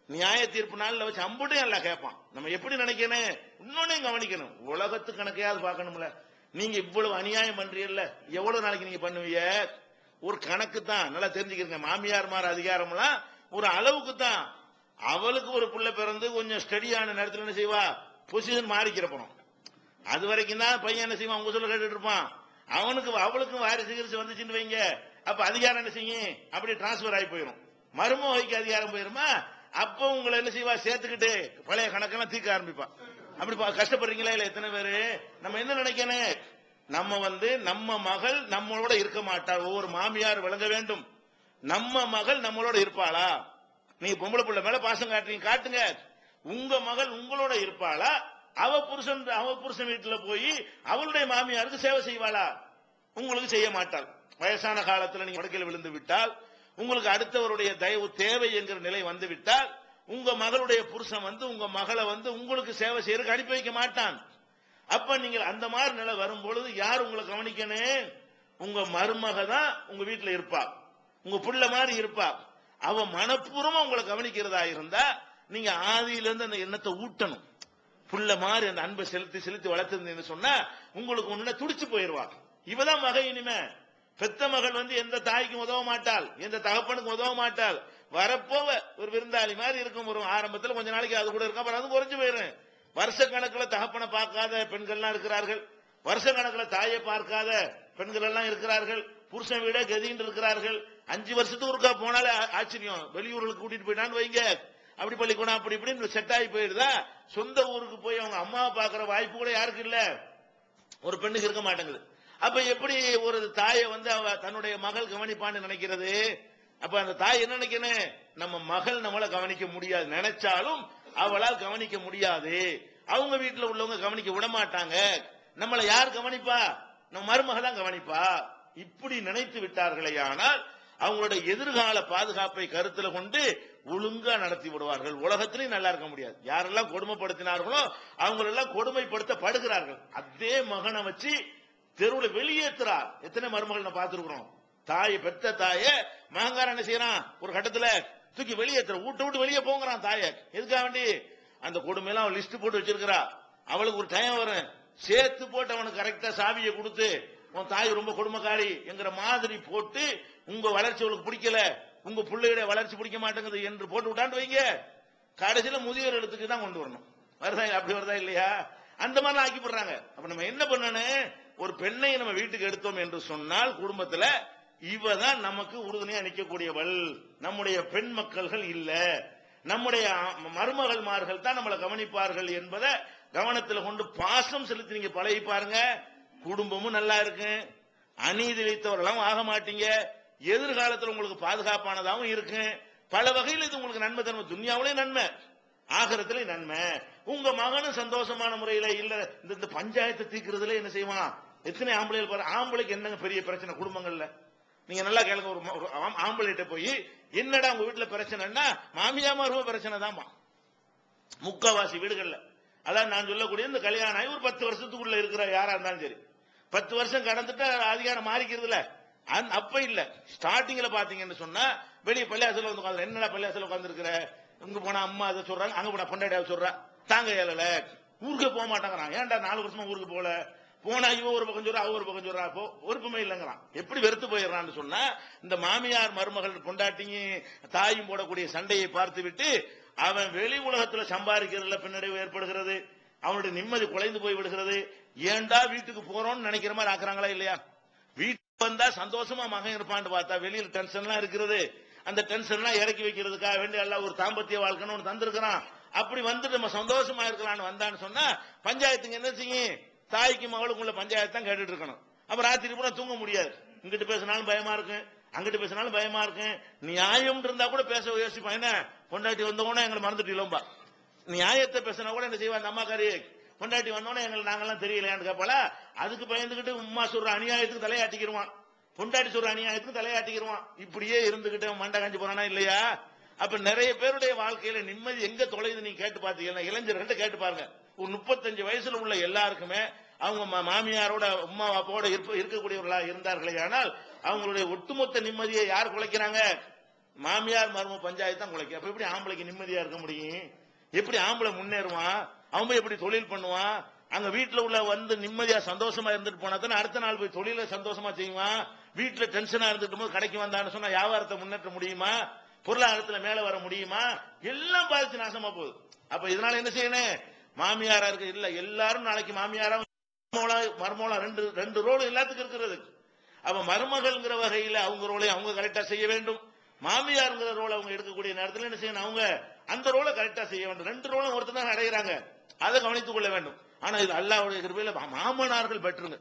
நியாய தீர்ப்பு நாள்ல வச்சு அம்புட்டையும் எல்லாம் கேட்பான். நம்ம எப்படி நினைக்கணும், இன்னொன்னு கவனிக்கணும், உலகத்து கணக்கையாவது பார்க்கணும்ல. நீங்க இவ்வளவு அநியாயம் பண்றீங்கல்ல, எவ்வளவு நாளைக்கு நீங்க பண்ணுவீங்க? ஒரு கணக்கு தான், நல்லா தெரிஞ்சுக்கிறீங்க. மாமியார் மாற அதிகாரம்லாம் ஒரு அளவுக்கு தான். அவளுக்கு ஒரு புள்ள பிறந்து கொஞ்சம் ஸ்டடியான நேரத்தில் என்ன செய்வா, பொசிஷன் மாறிக்கிறப்போம். அது வரைக்கும் தான் பையன் என்ன செய்வான், உங்க சொல்ல கேட்டுட்டு இருப்பான். அவளுக்கும் வாரிசு கிரிசு வந்துச்சுன்னு வைங்க, அப்ப அதிகாரம் என்ன செய்யும், அப்படி டிரான்ஸ்பர் ஆகி போயிடும். மருமகைக்கு அதிகாரம் போயிருமா, அப்ப உங்களை என்ன செய்வா, சேர்த்துக்கிட்டு பழைய கணக்கெல்லாம் தீர்க்க ஆரம்பிப்பா. அப்படி கஷ்டப்படுறீங்களா இல்ல எத்தனை பேரு? நம்ம என்ன நினைக்கணும், நம்ம நம்ம மகள் நம்மளோட இருக்க மாட்டாள். ஒவ்வொரு மாமியார் விளங்க வேண்டும், நம்ம மகள் நம்மளோட இருப்பாளா? நீங்க பொம்பளை பிள்ளை மேல பாசம் காட்டுங்க, உங்க மகள் உங்களோட இருப்பாளா? அவ புருஷன் வீட்டுல போய் அவளுடைய மாமியாருக்கு சேவை செய்வாளா? உங்களுக்கு செய்ய மாட்டாள். வயசான காலத்துல நீங்க படுக்கையில் விழுந்து விட்டால், உங்களுக்கு அடுத்தவருடைய தயவு தேவை என்கிற நிலை வந்து விட்டால், உங்க மகளுடைய புருஷன் உங்க மகளை உங்களுக்கு சேவை செய்யறதுக்கு அனுப்பி வைக்க மாட்டான். அப்ப நீங்கள் அந்த மாதிரி நிலை வரும் பொழுது யார் உங்களை கவனிக்கணும்? உங்க மருமக தான் உங்க வீட்டுல இருப்பா, உங்க புள்ள மாதிரி இருப்பா. அவ மனப்பூர்வமா உங்களை கவனிக்கிறதா இருந்தா நீங்க ஆதியிலிருந்து அந்த எண்ணத்தை ஊட்டணும். புள்ள மாதிரி அந்த அன்பை செலுத்தி செலுத்தி வளர்த்திருந்தீங்கன்னு சொன்னா உங்களுக்கு ஒண்ணு துடிச்சு போயிருவாங்க. இவதான் மகை. இனிமே பெத்த மகள் வந்து எந்த தாய்க்கும் உதவ மாட்டாள், எந்த தகப்பனுக்கும் உதவ மாட்டாள். வரப்போவ ஒரு விருந்தாளி மாதிரி இருக்கும். ஒரு ஆரம்பத்தில் கொஞ்ச நாளைக்கு அது கூட இருக்கும், அப்புறம் அது குறைஞ்சு போயிடும். வருஷ கணக்கில் தகப்பனை பார்க்காத பெண்கள்லாம் இருக்கிறார்கள், வருஷ கணக்கில் தாயை பார்க்காத பெண்கள் எல்லாம் இருக்கிறார்கள், புருஷன் வீட கதின்னு இருக்கிறார்கள். 5 வருஷத்துக்கு ஒருக்கா போனாலே ஆச்சரியம். வெளியூர்களுக்கு கூட்டிட்டு போயிட்டான்னு வைங்க, அப்படி பள்ளிக்கூடம் அப்படி இப்படி செட் ஆகி போயிடுதா. சொந்த ஊருக்கு போய் அவங்க அம்மாவை பார்க்கிற வாய்ப்பு கூட யாருக்கு இல்ல, ஒரு பெண்ணுக்கு இருக்க மாட்டேங்குது. அப்ப எப்படி ஒரு தாயை வந்து அவ தன்னுடைய மகள் கவனிப்பான்னு நினைக்கிறது? அப்ப அந்த தாய் என்ன நினைக்கணும், நம்ம மகள் நம்மளை கவனிக்க முடியாது, நினைச்சாலும் அவளால் கவனிக்க முடியாது. அவங்க வீட்டுல உள்ளவங்க கவனிக்க விட மாட்டாங்க, நம்மளை யார் கவனிப்பா, நம்ம மருமக தான் கவனிப்பா. இப்படி நினைத்து விட்டார்களே ஆனால் அவங்களுடைய எதிர்கால பாதுகாப்பை கருத்தில் கொண்டு ஒழுங்கா நடத்தி விடுவார்கள். உலகத்திலையும் நல்லா இருக்க முடியாது. யாரெல்லாம் கொடுமைப்படுத்தினார்களோ அவங்களெல்லாம் கொடுமைப்படுத்தப்படுகிறார்கள். அதே மகனை வச்சு தெருவில் வெளியேற்றுறார். எத்தனை மருமகள் பார்த்திருக்கிறோம். தாய் பெற்ற தாய மகங்கார என்ன செய்யறான், ஒரு கட்டத்துல தூக்கி வெளியேற்ற, விட்டு வெளியே போங்கிறான் தாய. எதுக்காக வேண்டி அந்த கொடுமையெல்லாம் அவன் லிஸ்ட் போட்டு வச்சிருக்கிறா. அவளுக்கு ஒரு டைம் வரும், சேர்த்து போட்டு அவனுக்கு கரெக்டா சாவியை கொடுத்து உன் தாய் ரொம்ப கொடுமைக்காரி என்கிற மாதிரி போட்டு, உங்க வளர்ச்சி அவளுக்கு பிடிக்கல, உங்க பிள்ளையுடைய வளர்ச்சி பிடிக்க மாட்டேங்குது என்று போட்டு விட்டான்னு வைங்க, கடைசியில முதியோர் இடத்துக்கு தான் கொண்டு வரணும். வருதா? அப்படி வருதா இல்லையா? அந்த மாதிரி ஆக்கி போடுறாங்க. அப்ப நம்ம என்ன பண்ணணும், ஒரு பெண்ணை நம்ம வீட்டுக்கு எடுத்தோம் என்று சொன்னால் குடும்பத்துல இவதான் நமக்கு உறுதுணையா நிற்கக்கூடியவள். நம்முடைய பெண் மக்கள்கள் இல்ல, நம்முடைய மருமகள்மார்கள் தான் நம்மளை கவனிப்பார்கள் என்பதை கவனத்தில் கொண்டு பாசம் செலுத்தி நீங்க பழகி பாருங்க. குடும்பமும் நல்லா இருக்கு, அநீதி இழைத்தவர்களும் ஆக மாட்டீங்க, எதிர்காலத்தில் உங்களுக்கு பாதுகாப்பானதாகவும் இருக்கு. பல வகையில் இது உங்களுக்கு நன்மை தரும். துன்யாவிலே நன்மை, ஆகரத்திலே நன்மை. உங்க மகனும் சந்தோஷமான முறையில இல்ல. இந்த பஞ்சாயத்தை தீர்க்கிறதுல என்ன செய்வான், எத்தனை ஆம்பளைகள் பாரு. ஆம்பளைக்கு என்னங்க பெரிய பிரச்சனை குடும்பங்கள்ல, நீங்க நல்லா கேளுங்க. ஒரு ஆம்பளைட்ட போய் என்னடா உங்க வீட்டுல பிரச்சனைன்னா, மாமியாமாருவ பிரச்சனை தான் முக்காவாசி வீடுகள்ல. அதான் நான் சொல்லக்கூடிய இந்த கல்யாணம் ஆகி ஒரு 10 வருஷத்துக்குள்ள இருக்கிற யாரா இருந்தாலும் சரி, 10 வருஷம் கடந்துட்டா அதிகாரம் மாறிக்கிறதுல. அப்ப இல்ல, ஸ்டார்டிங்ல பாத்தீங்கன்னு சொன்னா வெளியே பள்ளியாசல வந்து உட்காந்து, என்னடா பள்ளியாசல உட்காந்து இருக்கிற, இங்க போனா அம்மா அதை சொல்றாங்க, அங்க போனா பொண்டாட்டியாவை சொல்றா, தாங்க ஏழல ஊருக்கு போக மாட்டாங்கிறான். ஏன்டா 4 வருஷமா ஊருக்கு போல, போனா இவ ஒரு பக்கம் சொல்றா, அவ ஒரு பக்கம் சொல்றா, ஒருப்புமே இல்லைங்கிறான். எப்படி வெறுத்து போயிடறான்னு சொன்னா, இந்த மாமியார் மருமகள் பொண்டாட்டிங்க தாயும் போடக்கூடிய சண்டையை பார்த்து விட்டு அவன் வெளி உலகத்துல சம்பாதிக்கிறதுல பின்னடைவு ஏற்படுகிறது, அவனுடைய நிம்மதி குலைந்து போய் விடுகிறது. ஏண்டா வீட்டுக்கு போறோம்னு நினைக்கிற மாதிரி ஆக்குறாங்களா இல்லையா? வீட்டுக்கு வந்தா சந்தோஷமா மகன் இருப்பான்னு பார்த்தா வெளியில் டென்ஷன்லாம் இருக்கிறது. அந்த டென்ஷன்லாம் இறக்கி வைக்கிறதுக்காக வேண்டிய எல்லாம் ஒரு தாம்பத்திய வாழ்க்கைன்னு ஒன்று தந்திருக்கிறான். அப்படி வந்துட்டு நம்ம சந்தோஷமா இருக்கலாம்னு வந்தான்னு சொன்னா பஞ்சாயத்துக்கு என்ன செய்யும், தாய்க்கு மகளுக்குள்ள பஞ்சாயத்து தான் கேட்டுட்டு இருக்கணும். அப்ப ராத்திரி பூரா தூங்க முடியாது. இங்கிட்டு பேசினாலும் பயமா இருக்கு, அங்கிட்டு பேசினாலும் பயமா இருக்கு. நியாயம் இருந்தா கூட பேச யோசிப்பான். என்ன பொண்டாட்டி வந்தவொடனே எங்களை மறந்துட்டீங்களா, நியாயத்தை பேசினா கூட என்ன செய்வா, அந்த அம்மாக்காரி பொண்டாட்டி வந்தோடனே எங்களுக்கு நாங்கெல்லாம் தெரியலையான்னு கேட்பால. அதுக்கு பயந்துகிட்டு உம்மா சொல்ற அநியாயத்துக்கு தலையாட்டிக்கிடுவான், பொண்டாட்டி சொல்ற அநியாயத்துக்கு தலையாட்டிக்கிடுவான். இப்படியே இருந்துகிட்டு மண்டை காஞ்சி போறானா இல்லையா? அப்ப நிறைய பேருடைய வாழ்க்கையில நிம்மதி எங்க தொலைது நீங்க கேட்டு பாத்தீங்கன்னா, இளைஞர்கள்ட்ட கேட்டு பாருங்க. ஒரு 35 வயசுல உள்ள எல்லாருக்குமே அவங்க மாமியாரோட உம்மா அப்பாவோட இருக்கக்கூடியவர்களா இருந்தார்களே ஆனால் அவங்களுடைய ஒட்டுமொத்த நிம்மதியை யார் குலைக்கிறாங்க, மாமியார் மரும பஞ்சாயத்து தான் குலைக்க. அப்ப எப்படி ஆம்பளைக்கு நிம்மதியா இருக்க முடியும்? எப்படி ஆம்பளை முன்னேறுவான்? அவன் எப்படி தொழில் பண்ணுவான்? அங்க வீட்டுல உள்ள வந்து நிம்மதியா சந்தோஷமா இருந்துட்டு போனா தானே அடுத்த நாள் போய் தொழில சந்தோஷமா செய்வான். வீட்டுல டென்ஷனா இருந்துட்டு போது கடைக்கு வந்தான்னு சொன்னா வியாபாரத்தை முன்னேற்ற முடியுமா? பொருளாதாரத்துல மேல வர முடியுமா? எல்லாம் பாதிச்சு நாசமா போகுது. அப்ப இதனால என்ன செய்யணும், மாமியாரா இருக்கு இல்ல, எல்லாரும் நாளைக்கு மாமியாரா மருமகளா ரெண்டு ரோல் எல்லாத்துக்கும் இருக்கிறது. அப்ப மருமகள்ங்கிற வகையில அவங்க ரோலை அவங்க கரெக்டா செய்ய வேண்டும். மாமியாருங்கிற ரோல் அவங்க எடுக்கக்கூடிய நேரத்தில் என்ன செய்யணும், அவங்க அந்த ரோலை கரெக்டா செய்ய வேண்டும். 2 ரோலும் ஒருத்தர் தான் அடைகிறாங்க, அதை கவனித்துக் கொள்ள வேண்டும். ஆனா இது அல்லாஹ்வுடைய கிருபையில மாமனார்கள் பெற்றுங்க.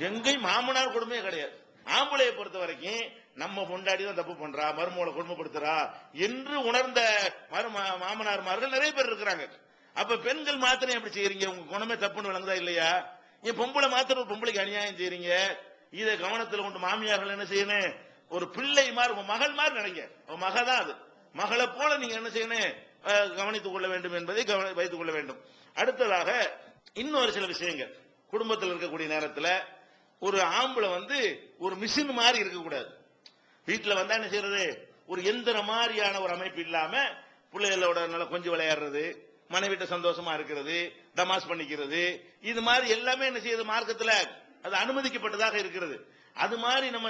எங்கேயும் மாமனார் கொடுமையே கிடையாது. ஆம்பளையை பொறுத்த வரைக்கும் நம்ம பொண்டாடி தான் தப்பு பண்றா, மருமகளை கொடுமைப்படுத்துறா என்று உணர்ந்த மாமனார்மார்கள் நிறைய பேர் இருக்கிறாங்க. அப்ப பெண்கள் மாத்திரம் எப்படி செய்யறீங்க, உங்க குணமே தப்புன்னு விளங்குதா இல்லையா? என் பொம்பளை மாத்திரம் ஒரு பொம்பளைக்கு அநியாயம் செய்யறீங்க. இதை கவனத்தில் கொண்டு மாமியார்கள் என்ன செய்யணும், ஒரு பிள்ளை மாதிரி உங்க மகள் மாதிரி நினைங்க, மக தான் அது, மகளை போல நீங்க என்ன செய்யணும், கவனித்துக் கொள்ள வேண்டும் என்பதை வைத்துக் கொள்ள வேண்டும். அடுத்ததாக இன்னொரு சில விஷயங்கள், குடும்பத்தில் இருக்கக்கூடிய நேரத்தில் ஒரு ஆம்பளை வந்து ஒரு மிஷின் மாதிரி இருக்கக்கூடாது. வீட்டுல வந்தா என்ன செய்யறது, ஒரு எந்திர மாதிரியான ஒரு அமைப்பு இல்லாம பிள்ளைகளோட நல்லா கொஞ்சம் விளையாடுறது, மனைவிட்ட சந்தோஷமா இருக்கிறது, தமாஸ் பண்ணிக்கிறது, இது மாதிரி எல்லாமே என்ன செய்யுது மார்க்கத்துல அது அனுமதிக்கப்பட்டதாக இருக்கிறது. அது மாதிரி நம்ம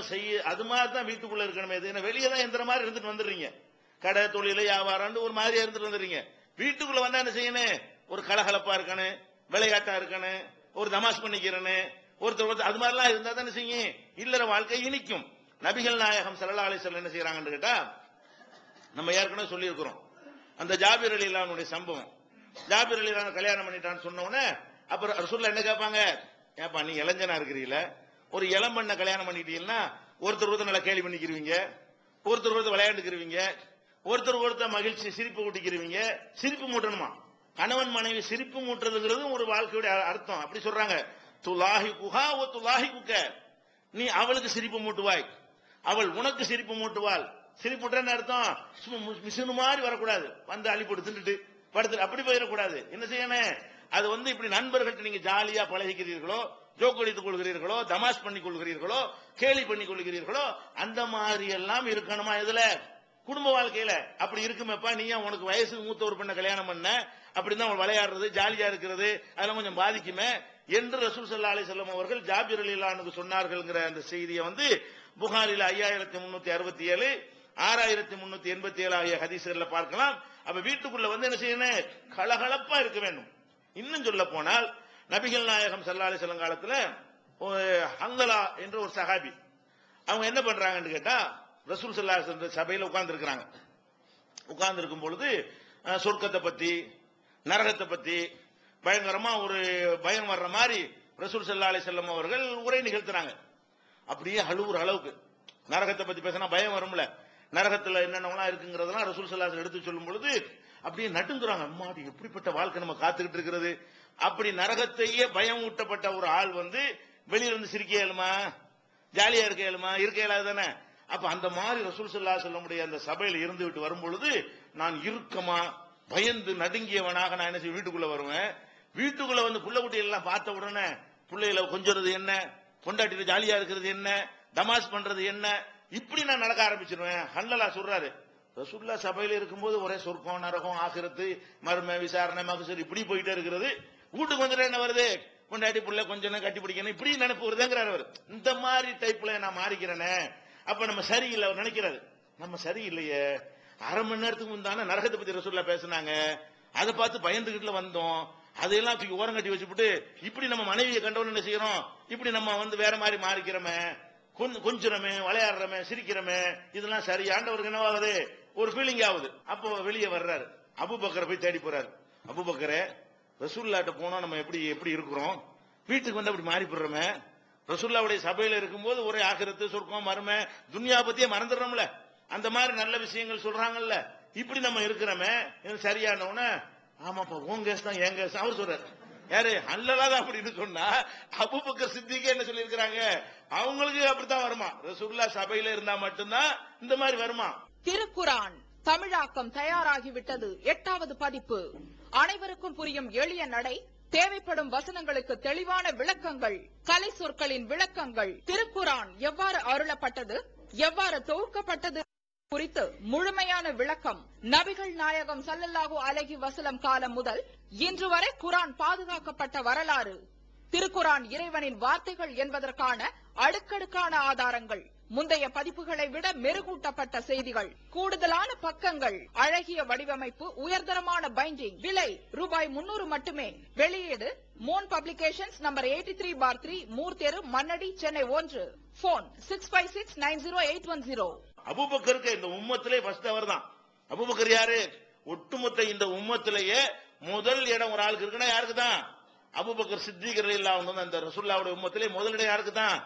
அது மாதிரி தான் வீட்டுக்குள்ள இருக்கணுமே. வெளியே தான் எந்த மாதிரி இருந்துட்டு வந்துடுறீங்க, கடை தொழில வியாபாரம் ஒரு மாதிரியா இருந்துட்டு வந்துடுறீங்க. வீட்டுக்குள்ள வந்தா என்ன செய்யணும், ஒரு கலகலப்பா இருக்கணும், விளையாட்டா இருக்கணும், ஒரு தமாஸ் பண்ணிக்கிறேன்னு ஒருத்தர் அது மாதிரிலாம் இருந்தா தான் செய்யும் இல்லற வாழ்க்கை இனிக்கும். நபிகள் நாயகம் ஸல்லல்லாஹு அலைஹி வஸல்லம் என்ன செய்யறாங்கன்னு கேட்டா, நம்ம ஏற்கனவே சொல்லி இருக்கிறோம் அந்த ஜாபிர் ரலியல்லாஹு சம்பவம். ஜாபிர் ரலியல்லாஹு கல்யாணம் பண்ணிட்டான்னு சொன்ன உடனே அப்புறம் ரசூலுல்லாஹ் என்ன கேட்பாங்க, ஏப்பா நீ இளைஞனா இருக்கிறீல, ஒரு இளம் பண்ண கல்யாணம் பண்ணிட்டீங்கன்னா ஒருத்தர் நல்லா கேலி பண்ணிக்கிறீங்க, ஒருத்தர் விளையாண்டுக்கிறீங்க, ஒருத்தர் மகிழ்ச்சி சிரிப்பு ஊட்டிக்கிறீங்க. சிரிப்பு மூட்டணுமா, கணவன் மனைவி சிரிப்பு மூட்டுறதுங்கிறது ஒரு வாழ்க்கையுடைய அர்த்தம். அப்படி சொல்றாங்க, துலாஹி குஹா ஓ துலாஹி குக்க, நீ அவளுக்கு சிரிப்பு மூட்டுவாய், அவள் உனக்கு சிரிப்பு மூட்டுவாள். சிரிப்பு மூட்டுறன்னு அர்த்தம் மிஷினு மாதிரி வரக்கூடாது, வந்து அள்ளி போட்டு தின்னுட்டு படுத்து அப்படி போயிடக்கூடாது. என்ன செய்யணும், அது இப்படி நண்பர்கள்ட்ட நீங்க ஜாலியா பழகிக்கிறீர்களோ, ஜோக் அடித்துக் கொள்கிறீர்களோ, தமாஷ் பண்ணி கொள்கிறீர்களோ, கேலி பண்ணி கொள்கிறீர்களோ, அந்த மாதிரி எல்லாம் இருக்கணுமா இதுல குடும்ப வாழ்க்கையில. அப்படி இருக்குமேப்பா, நீ உனக்கு வயசுக்கு மூத்த ஒரு பெண்ணை கல்யாணம் பண்ண, அப்படிதான் விளையாடுறது ஜாலியா இருக்கிறது அதெல்லாம் கொஞ்சம் பாதிக்குமே என்று ரசூல் ஸல்லல்லாஹு அலைஹி வஸல்லம் அவர்கள் ஜாபிர் ரலியல்லாஹு அன்ஹு சொன்னார்கள்ங்கிற அந்த செய்தியை புகாரில 5367 6387 ஆகிய ஹதீஸ்கள்ல பார்க்கலாம். அப்ப வீட்டுக்குள்ள என்ன செய்யணும், கலகலப்பா இருக்க வேண்டும். இன்னும் சொல்ல போனால் நபிகள் நாயகம் ஸல்லல்லாஹு அலைஹி வஸல்லம் காலத்துல ஹந்தலா என்ற ஒரு சஹாபி அவங்க என்ன பண்றாங்கன்னு கேட்டா, ரசூல் ஸல்லல்லாஹு அலைஹி வஸல்லம் சபையில உட்கார்ந்து இருக்கிறாங்க. உட்கார்ந்து இருக்கும் பொழுது சொர்க்கத்தை பத்தி நரகத்தை பத்தி பயங்கரமா ஒரு பயம் வர்ற மாதிரி ரசூல் ஸல்லல்லாஹு அலைஹி வஸல்லம் அவர்கள் உரை நிகழ்த்துறாங்க. அப்படியே அழுவுற அளவுக்கு நரகத்தை பத்தி பேசினா பயம் வரும்ல, நரகத்துல என்னென்னலாம் இருக்குங்கிறதெல்லாம் ரசூல் ஸல்லல்லாஹு அலைஹி வஸல்லம் எடுத்து சொல்லும் பொழுது அப்படியே நடுங்குறாங்க. அம்மாடி எப்படிப்பட்ட வாழ்க்கை நம்ம காத்துக்கிட்டு இருக்கிறது. அப்படி நரகத்தையே பயம் ஊட்டப்பட்ட ஒரு ஆள் வெளியில இருந்து சிரிக்க இயலுமா, ஜாலியா இருக்க இயலுமா, இருக்க இயலாது தானே. அப்ப அந்த மாதிரி ரசூல் ஸல்லல்லாஹு அலைஹி வஸல்லம் அந்த சபையில இருந்து விட்டு வரும் பொழுது நான் இறுக்கமா பயந்து நடுங்கியவனாக நான் என்ன செய்ய வீட்டுக்குள்ள வருவேன். வீட்டுக்குள்ள புள்ள குட்டி எல்லாம் பார்த்த உடனே பிள்ளைகளை கொஞ்சறது என்ன, பொண்டாட்டில ஜாலியா இருக்கிறது என்ன, தமாஷ் பண்றது என்ன, இப்படி நான் நடக்க ஆரம்பிச்சிருவேன். ஹல்லலா சொல்றாரு, ரசூலுல்லாஹ் சபையில இருக்கும்போது ஒரே சொர்க்கம் நரகம் ஆகிரத்து மர்ம விசாரணை மகசூர் இப்படி போயிட்டே இருக்கிறது. வீட்டுக்கு வந்துட்டு என்ன வருது, பொண்டாட்டி புள்ள கொஞ்சம் கட்டி பிடிக்கணும் இப்படி நினைப்பு வருதுங்கிறார் அவர். இந்த மாதிரி டைப்ல நான் மாறிக்கிறேனே, அப்ப நம்ம சரியில்லை அவர் நினைக்கிறாரு. நம்ம சரியில்லையே, அரை மணி நேரத்துக்கு முந்தான நரகத்தை பத்தி ரசூலுல்லாஹ் பேசினாங்க, அதை பார்த்து பயந்துகிட்டுல வந்தோம், அதையெல்லாம் தூக்கி ஓரம் கட்டி வச்சுட்டு இப்படி நம்ம மனைவியை கண்டவன் என்ன செய்யறோம், இப்படி நம்ம வேற மாதிரி மாறிக்கிறோமே, கொஞ்சமே விளையாடுறமே சிரிக்கிறமே, இதெல்லாம் சரி ஆண்டவருக்கு என்னவாகுது, ஒரு ஃபீலிங் ஆகுது. அப்போ வெளியே வர்றாரு, அபூபக்கரை போய் தேடி போறாரு. அபூபக்கரே, ரசூலுல்லாஹ்ட்ட போனா நம்ம எப்படி எப்படி இருக்கிறோம், வீட்டுக்கு அப்படி மாறி போடுறோமே, ரசூலுல்லாஹ்வுடைய சபையில இருக்கும்போது ஒரே ஆகிரத்து சொர்க்கம் மர்ம துன்யா பத்தியே மறந்துடுறோம்ல, அந்த மாதிரி நல்ல விஷயங்கள் சொல்றாங்கல்ல, இப்படி நம்ம இருக்கிறோமே சரியானவன. ஆமாப்பா உன் கேஸ் தான் என் கேஸ் அவர் சொல்றாரு. யாரு அல்லலாத அப்படின்னு சொன்னா அபூபக்கர் சித்திகே என்ன சொல்லி இருக்கிறாங்க, அவங்களுக்கு அப்படித்தான் வருமா, ரசூலுல்லாஹ் சபையில இருந்தா மட்டும்தான் இந்த மாதிரி வருமா. திருக்குரான் தமிழாக்கம் தயாராகிவிட்டது. 8வது பதிப்பு. அனைவருக்கும் புரியும் எளிய நடை, தேவைப்படும் வசனங்களுக்கு தெளிவான விளக்கங்கள், கலை சொற்களின் விளக்கங்கள், திருக்குரான் எவ்வாறு அருளப்பட்டது, எவ்வாறு தொகுக்கப்பட்டது குறித்து முழுமையான விளக்கம், நபிகள் நாயகம் ஸல்லல்லாஹு அலைஹி வஸல்லம் காலம் முதல் இன்று வரை குரான் பாதுகாக்கப்பட்ட வரலாறு, திருக்குரான் இறைவனின் வார்த்தைகள் என்பதற்கான அடுக்கடுக்கான ஆதாரங்கள், முந்தைய பதிப்புகளை விட மெருகூட்டப்பட்ட செய்திகள், கூடுதலான பக்கங்கள், அழகிய வடிவமைப்பு, உயர்தரமான பைண்டிங். விலை ரூபாய் 300 மட்டுமே. வெளியீடு மோன் பப்ளிகேஷன்ஸ், நம்பர் 83/3, மூர் தெரு, மண்ணடி, சென்னை 1. போன் 65690810. அபூபக்கருக்கு இந்த உம்மத்திலே ஃபர்ஸ்ட் அவர் தான். அபூபக்கர் யாரு, ஒட்டுமொத்த இந்த உம்மத்திலேயே முதல் இடம் ஒரு ஆளுக்கு இருக்குன்னா யாருக்கு தான், அபூபக்கர் சித்திக் ரலியல்லாஹு அன்ஹு. அந்த ரசூலுல்லாஹ்வுடைய உம்மத்திலே முதலிடம் யாருக்கு தான்,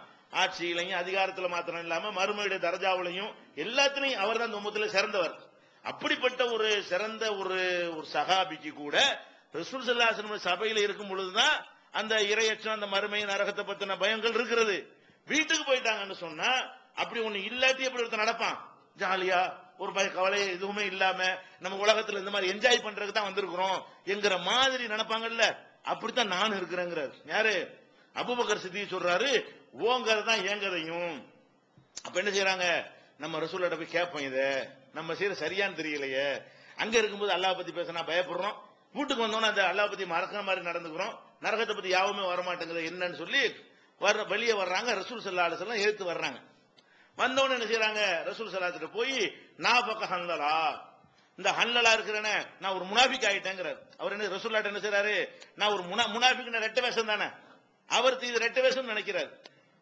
ஆட்சியிலையும் அதிகாரத்தில் மாத்திரம் இல்லாம மறுமையுடைய தரஜாவிலையும் எல்லாத்திலையும் அவர் தான் இந்த உம்மத்திலே சிறந்தவர். அப்படிப்பட்ட ஒரு சிறந்த ஒரு சஹாபிக்கு கூட ரசூல் ஸல்லல்லாஹு அலைஹி வஸல்லம் சபையில இருக்கும் பொழுதுதான் அந்த இறையச்சம், அந்த மறுமை நரகத்தை பத்தின பயங்கள் இருக்கிறது. வீட்டுக்கு போயிட்டாங்கன்னு சொன்னா அப்படி ஒண்ணு இல்லாட்டி எப்படி ஒருத்தர் நடப்பான், ஜாலியா ஒரு கவலை எதுவுமே இல்லாம நம்ம உலகத்துல இந்த மாதிரி என்ஜாய் பண்றதுக்கு தான் வந்திருக்கிறோம் என்கிற மாதிரி நினைப்பாங்கல்ல, அப்படித்தான் நான் இருக்கிறேங்கிறார். யாரு, அபூபக்கர் சித்திக் சொல்றாரு, ஓங்கதை தான் ஏங்கதையும். அப்ப என்ன செய்யறாங்க, நம்ம ரசூலுல்லாஹ் போய் கேட்போம், இத நம்ம செய்யற சரியான்னு தெரியலையே, அங்க இருக்கும்போது அல்லாஹ் பத்தி பேசினா பயப்படுறோம், வீட்டுக்கு வந்தோன்னா அந்த அல்லாஹ் பத்தி மறக்கிற மாதிரி நடந்துக்கிறோம், நரகத்தை பத்தி யாவுமே வரமாட்டேங்குது என்னன்னு சொல்லி வெளியே வர்றாங்க. ரசூல் ஸல்லல்லாஹு அலைஹி வஸல்லம் எழுத்து வர்றாங்க. வந்தவொன்னு என்ன செய்யறாங்க, ரசூல் ஸல்லல்லாஹு போய் நாஃபக ஹல்லலா, இந்த ஹல்லலா இருக்கிறேனே நான் ஒரு முனாஃபிக் ஆயிட்டேங்கிறார். அவர் என்ன ரசூலுல்லாஹ் என்ன செய்றாரு, நான் ஒரு முனாஃபிக்னா ரெட்ட வேஷம் தானே, அவர் இது ரெட்ட வேஷம் நினைக்கிறார்.